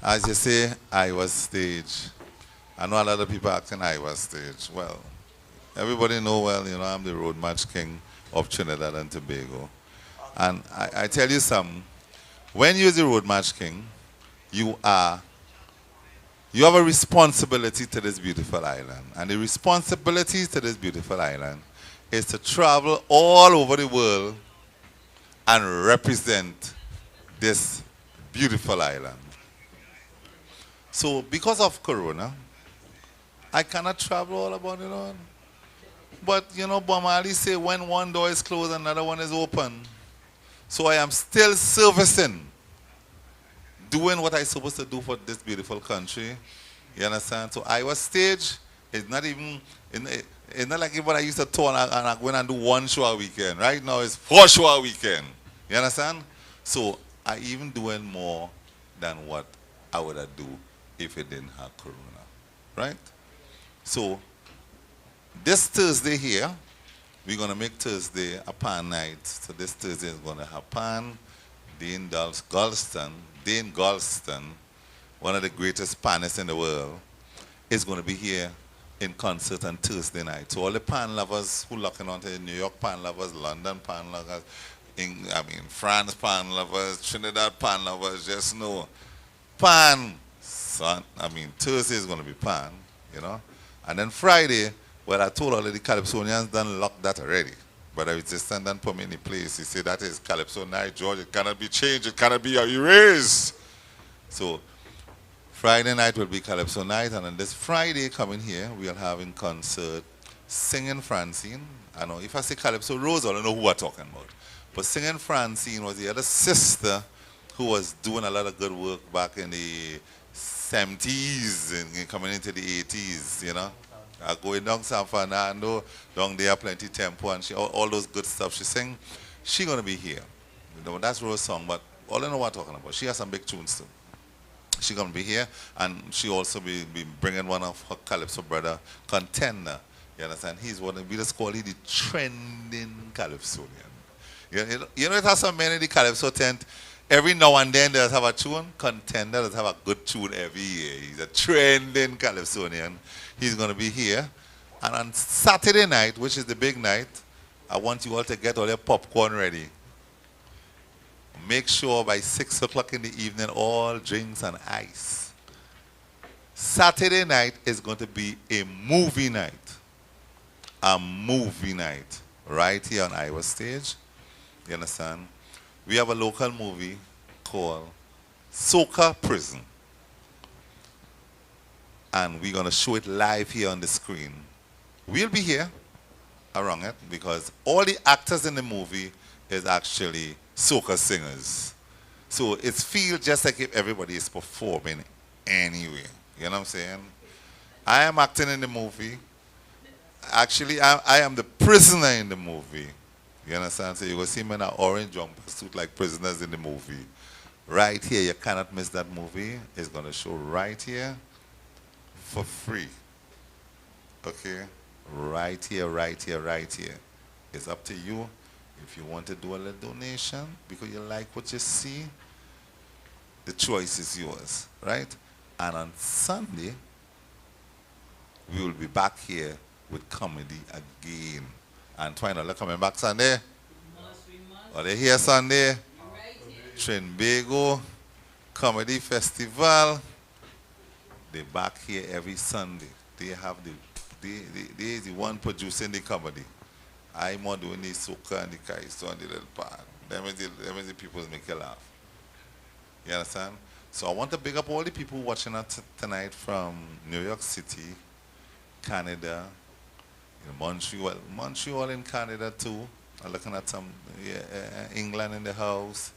Speaker 6: As you say, Iwer stage. I know a lot of people asking Iwer stage. Well, everybody know well, you know, I'm the road match king of Trinidad and Tobago. And I tell you something, when you're the road match king, you have a responsibility to this beautiful island. And the responsibility to this beautiful island is to travel all over the world and represent this beautiful island. So because of Corona, I cannot travel all about it on. But you know, Bomali say when one door is closed, another one is open. So I am still servicing, doing what I'm supposed to do for this beautiful country. You understand? So Iwer stage is not even, it's not like what I used to tour and I go and do one show a weekend. Right now it's 4 shows a weekend. You understand? So I even doing more than what I would have do if it didn't have Corona. Right? So this Thursday here, we're going to make Thursday a pan night. So this Thursday is going to have pan, Dane Galston, one of the greatest panists in the world, is going to be here in concert on Thursday night. So all the pan lovers who looking on to New York pan lovers, London pan lovers, France pan lovers, Trinidad pan lovers, just know pan, Thursday is going to be pan, you know. And then Friday, well, I told all of the Calypsonians done locked that already. But I just stand and put me in the place. He said, that is Calypso night, George. It cannot be changed. It cannot be erased. So Friday night will be Calypso night. And on this Friday coming here, we are having concert Singing Francine. I know if I say Calypso Rose, I don't know who I'm talking about. But Singing Francine was the other sister who was doing a lot of good work back in the 70s and coming into the 80s, you know. Going down San Fernando, down there plenty tempo and all those good stuff she sing. She gonna be here. You know, that's Rose song, but all I know what I'm talking about. She has some big tunes too. She gonna be here, and she also be bringing one of her Calypso brother, Contender. You understand? He's one of, we just call it the trending Calypsonian. You know it has so many the Calypso tent. Every now and then does have a tune. Contender does have a good tune every year. He's a trending Calypsonian. He's going to be here. And on Saturday night, which is the big night, I want you all to get all your popcorn ready. Make sure by 6 o'clock in the evening, all drinks and ice. Saturday night is going to be a movie night. A movie night. Right here on Iwer stage. You understand? We have a local movie called Soca Prison. And we're going to show it live here on the screen. We'll be here around it because all the actors in the movie is actually soca singers. So it feels just like if everybody is performing anyway. You know what I'm saying? I am acting in the movie. Actually, I am the prisoner in the movie. You understand? So you will see me in an orange jumpsuit like prisoners in the movie. Right here, you cannot miss that movie. It's going to show right here for free. Okay? Right here, right here, right here. It's up to you if you want to do a little donation because you like what you see. The choice is yours, right? And on Sunday, we will be back here with comedy again. And Twine, are coming back Sunday? Are they here Sunday? Trinbago Comedy Festival. They're back here every Sunday. They have they is the one producing the comedy. I'm more doing the soca and the kaiso and the little part. Them is the people who make you laugh. You understand? So I want to big up all the people watching us tonight from New York City, Canada, Montreal in Canada too. I'm looking at some England in the house,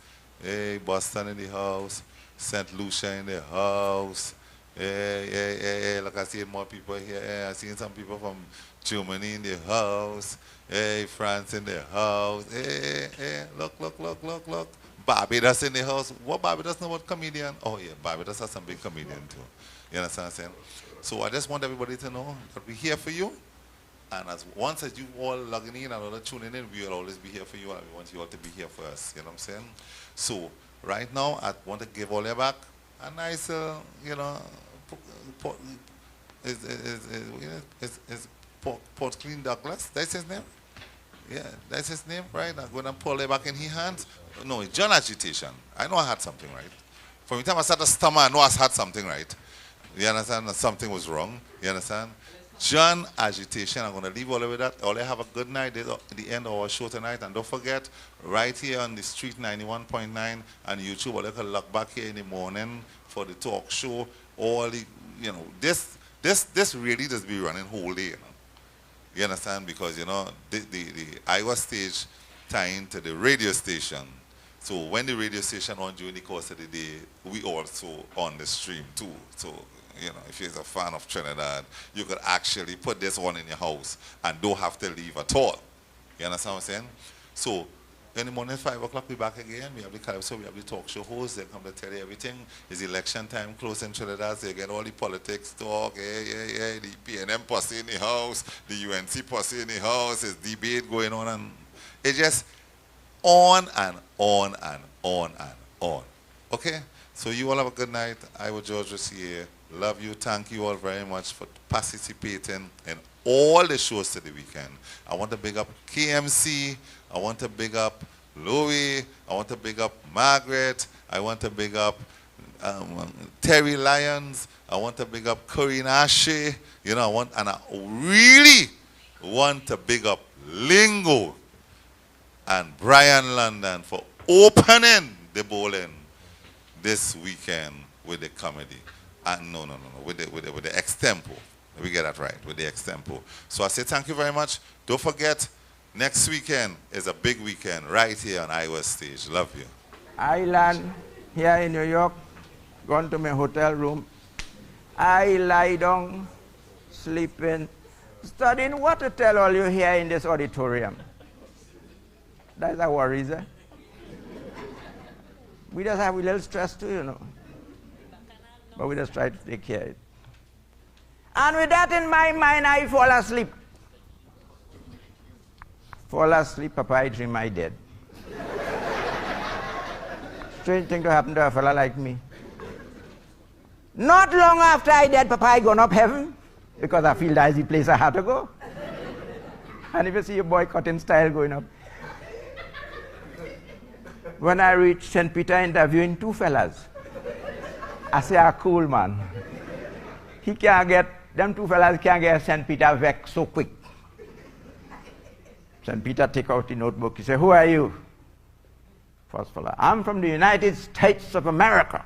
Speaker 6: Boston in the house, St. Lucia in the house. Like I see more people here. I seen some people from Germany in the house. France in the house. Look. Barbados in the house. What Barbados know about comedian? Oh yeah, Barbados has some big comedian too. You understand what I'm saying? So I just want everybody to know that we're here for you. And once as you all logging in and all tuning in, we will always be here for you, and we want you all to be here for us. You know what I'm saying? So right now, I want to give all you back a nice, Port Clean Douglas. That's his name? Yeah, that's his name, right? I'm going to pull it back in his hands. No, it's John Agitation. I know I had something right. From the time I started to stammer, I know I had something right. You understand? Something was wrong. You understand? John Agitation. I'm going to leave all of that. All have a good night. This is the end of our show tonight. And don't forget, right here on the street 91.9 and YouTube, all you can look back here in the morning for the talk show. All the, this really does be running whole day. You understand? Because, the Iwer stage tying to the radio station. So when the radio station on during the course of the day, we also on the stream too. So, if you're a fan of Trinidad, you could actually put this one in your house and don't have to leave at all. You understand what I'm saying? So, in the morning, 5 o'clock, we're back again. We have the calypso, we have the talk show hosts. They come to tell you everything. It's election time close in Trinidad, so you get all the politics talk. The PNM posse in the house, the UNC posse in the house. There's debate going on, and it's just on and on and on and on. Okay? So you all have a good night. Iwer George was here. Love you. Thank you all very much for participating in all the shows to the weekend. I want to big up KMC. I want to big up Louis. I want to big up Margaret. I want to big up Terry Lyons. I want to big up Corinne Ashe. I really want to big up Lingo and Brian London for opening the bowling this weekend with the comedy. No, with the extempo. We get that right, with the extempo. So I say thank you very much. Don't forget, next weekend is a big weekend right here on Iwer stage. Love you.
Speaker 7: I land here in New York, gone to my hotel room. I lie down, sleeping, studying what to tell all you here in this auditorium. That's our worries, eh? We just have a little stress too, But we just try to take care of it. And with that in my mind, I fall asleep. Fall asleep, Papa, I dream I dead. Strange thing to happen to a fella like me. Not long after I dead, Papa, I gone up heaven, because I feel that's the place I had to go. And if you see your boy cutting style going up. When I reached St. Peter interviewing 2 fellas, I say, cool man. Them 2 fellas can't get St. Peter vexed so quick. St. Peter take out the notebook. He say, who are you? First fella, I'm from the United States of America.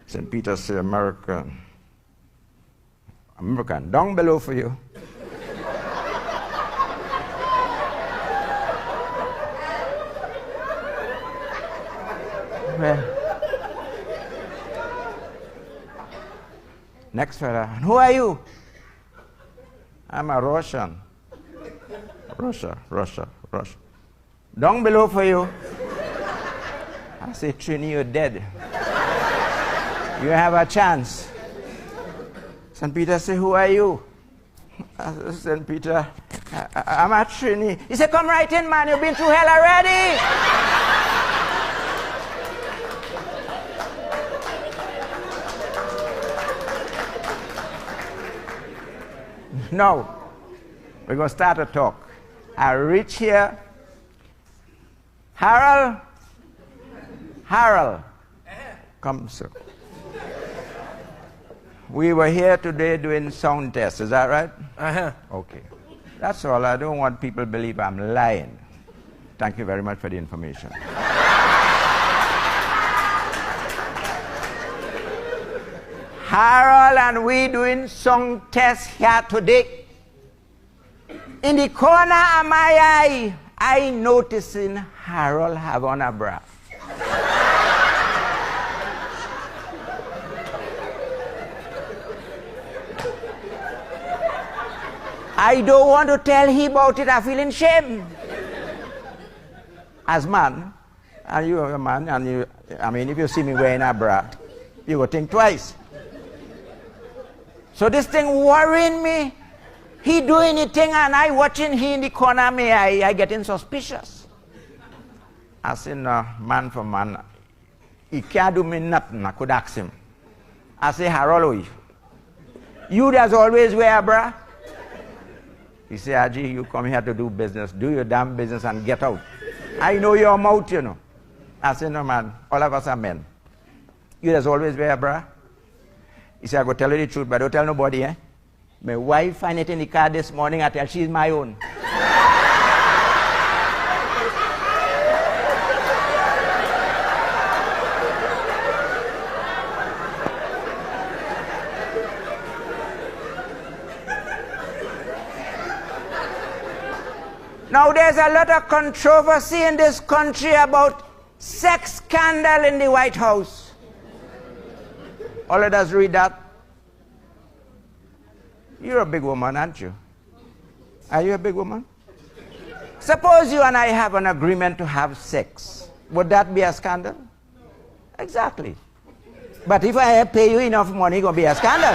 Speaker 7: St. Peter say, American, down below for you. Well, next fella, who are you? I'm a Russian. Russia. Down below for you. I say, Trini, you're dead. You have a chance. St. Peter say, who are you? St. Peter, I'm a Trini. He said, come right in, man. You've been through hell already. Now, we're going to start a talk. I reach here. Harold, come, sir. We were here today doing sound tests, is that right? Okay. That's all. I don't want people to believe I'm lying. Thank you very much for the information. Harold and we doing song test here today. In the corner of my eye, I noticing Harold have on a bra. I don't want to tell him about it. I feel in shame. As man, and you are a man, and you, I mean, if you see me wearing a bra, you will think twice. So this thing worrying me. He doing the thing and I watching him in the corner of me, I getting suspicious. I said, no, man for man, he can't do me nothing. I could ask him. I say, Harold, you does always wear a bra? He say, Haji, you come here to do business. Do your damn business and get out. I know your mouth, you know. I say, no, man, all of us are men. You does always wear a bra? He said, I go tell you the truth, but don't tell nobody, eh? My wife find it in the car this morning, I tell she's my own. Now there's a lot of controversy in this country about sex scandal in the White House. All of us read that. You're a big woman, aren't you? Are you a big woman? Suppose you and I have an agreement to have sex. Would that be a scandal? Exactly. But if I pay you enough money, it's going to be a scandal.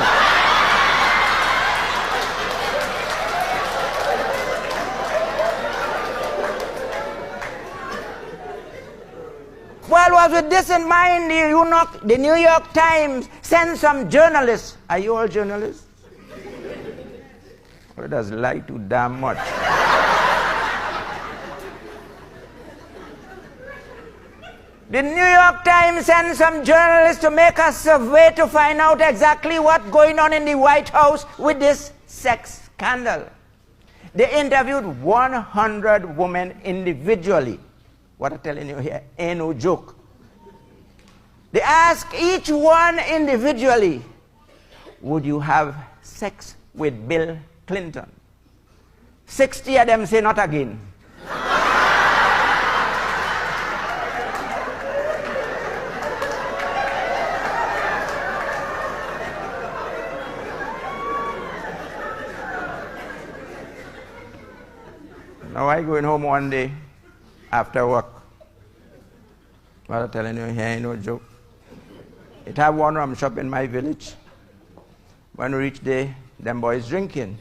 Speaker 7: Well, was with this in mind, the New York Times sent some journalists. Are you all journalists? Well, does lie too damn much. The New York Times sent some journalists to make a survey to find out exactly what's going on in the White House with this sex scandal. They interviewed 100 women individually. What I'm telling you here ain't no joke. They asked each one individually, would you have sex with Bill Clinton? 60 of them say not again. Now I going home one day after work. What I'm telling you here ain't no joke. It have one rum shop in my village. When we reach there, them boys drinking.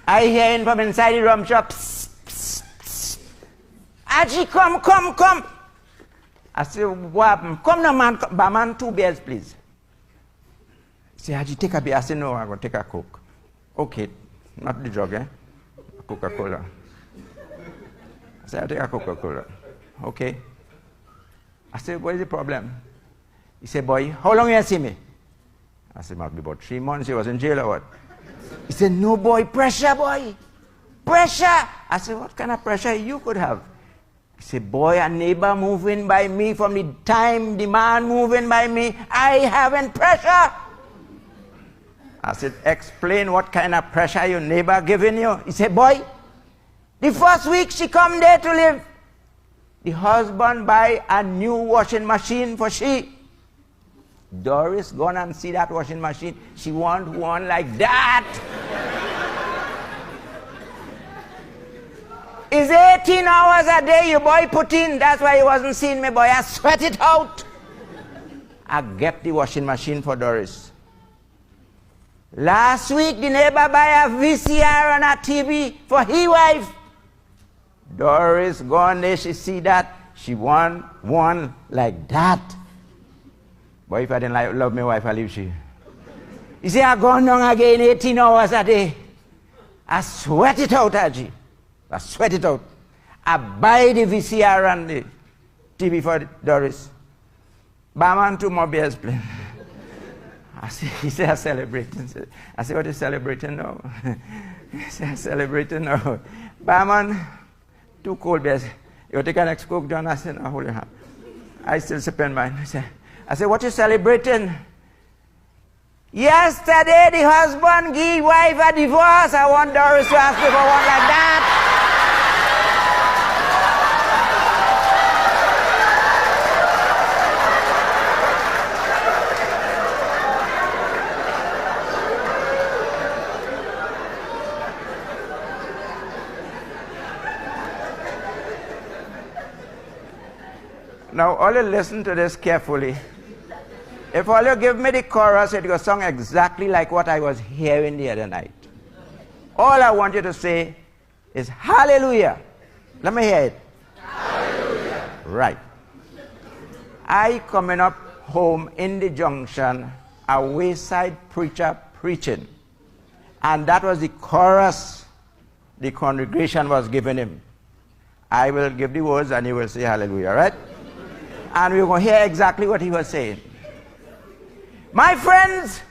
Speaker 7: I hear him from inside the rum shop. Psst, psst, psst. Haji, come. I say, what happened? Come now, man. Barman, 2 beers, please. He say, Haji, take a beer. I say, no, I'm going to take a Coke. Okay, not the drug, eh? Coca-Cola. I say, I'll take a Coca-Cola. Okay. I said, what is the problem? He said, boy, how long you see me? I said, must be about 3 months. He was in jail or what? He said, no, boy, pressure, boy. Pressure. I said, what kind of pressure you could have? He said, boy, a neighbor moving by me from the time the man moving by me, I having pressure. I said, explain what kind of pressure your neighbor giving you. He said, boy, the first week she come there to live, the husband buy a new washing machine for she. Doris gone and see that washing machine. She want one like that. It's 18 hours a day you boy put in. That's why he wasn't seeing me, boy. I sweat it out. I get the washing machine for Doris. Last week, the neighbor buy a VCR and a TV for his wife. Doris gone there, she see that. She want one like that. Boy, if I didn't love my wife, I leave she. You see, I gone down again 18 hours a day. I sweat it out, Haji. I sweat it out. I buy the VCR and the TV for Doris. Barman, 2 more beers, please. He said, I'm celebrating. I said, what are you celebrating now? He said, I'm celebrating now. Barman, 2 cold beers. You take an next Coke, John? I said, no, hold your hand. I still sipping mine. I said, what are you celebrating? Yesterday, the husband gave wife a divorce. I want Doris to ask me for one like that. Now, all you listen to this carefully. If all you give me the chorus, it will sound exactly like what I was hearing the other night. All I want you to say is hallelujah. Let me hear it. Hallelujah. Right. I coming up home in the junction, a wayside preacher preaching. And that was the chorus the congregation was giving him. I will give the words and he will say hallelujah, right? And we're going to hear exactly what he was saying. My friends,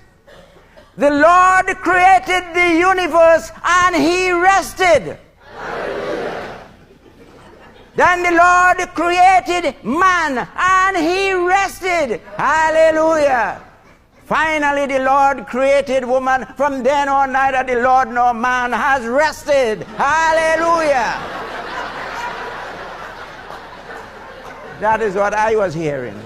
Speaker 7: the Lord created the universe and he rested. Hallelujah. Then the Lord created man and he rested. Hallelujah. Finally, the Lord created woman. From then on, neither the Lord nor man has rested. Hallelujah. That is what I was hearing.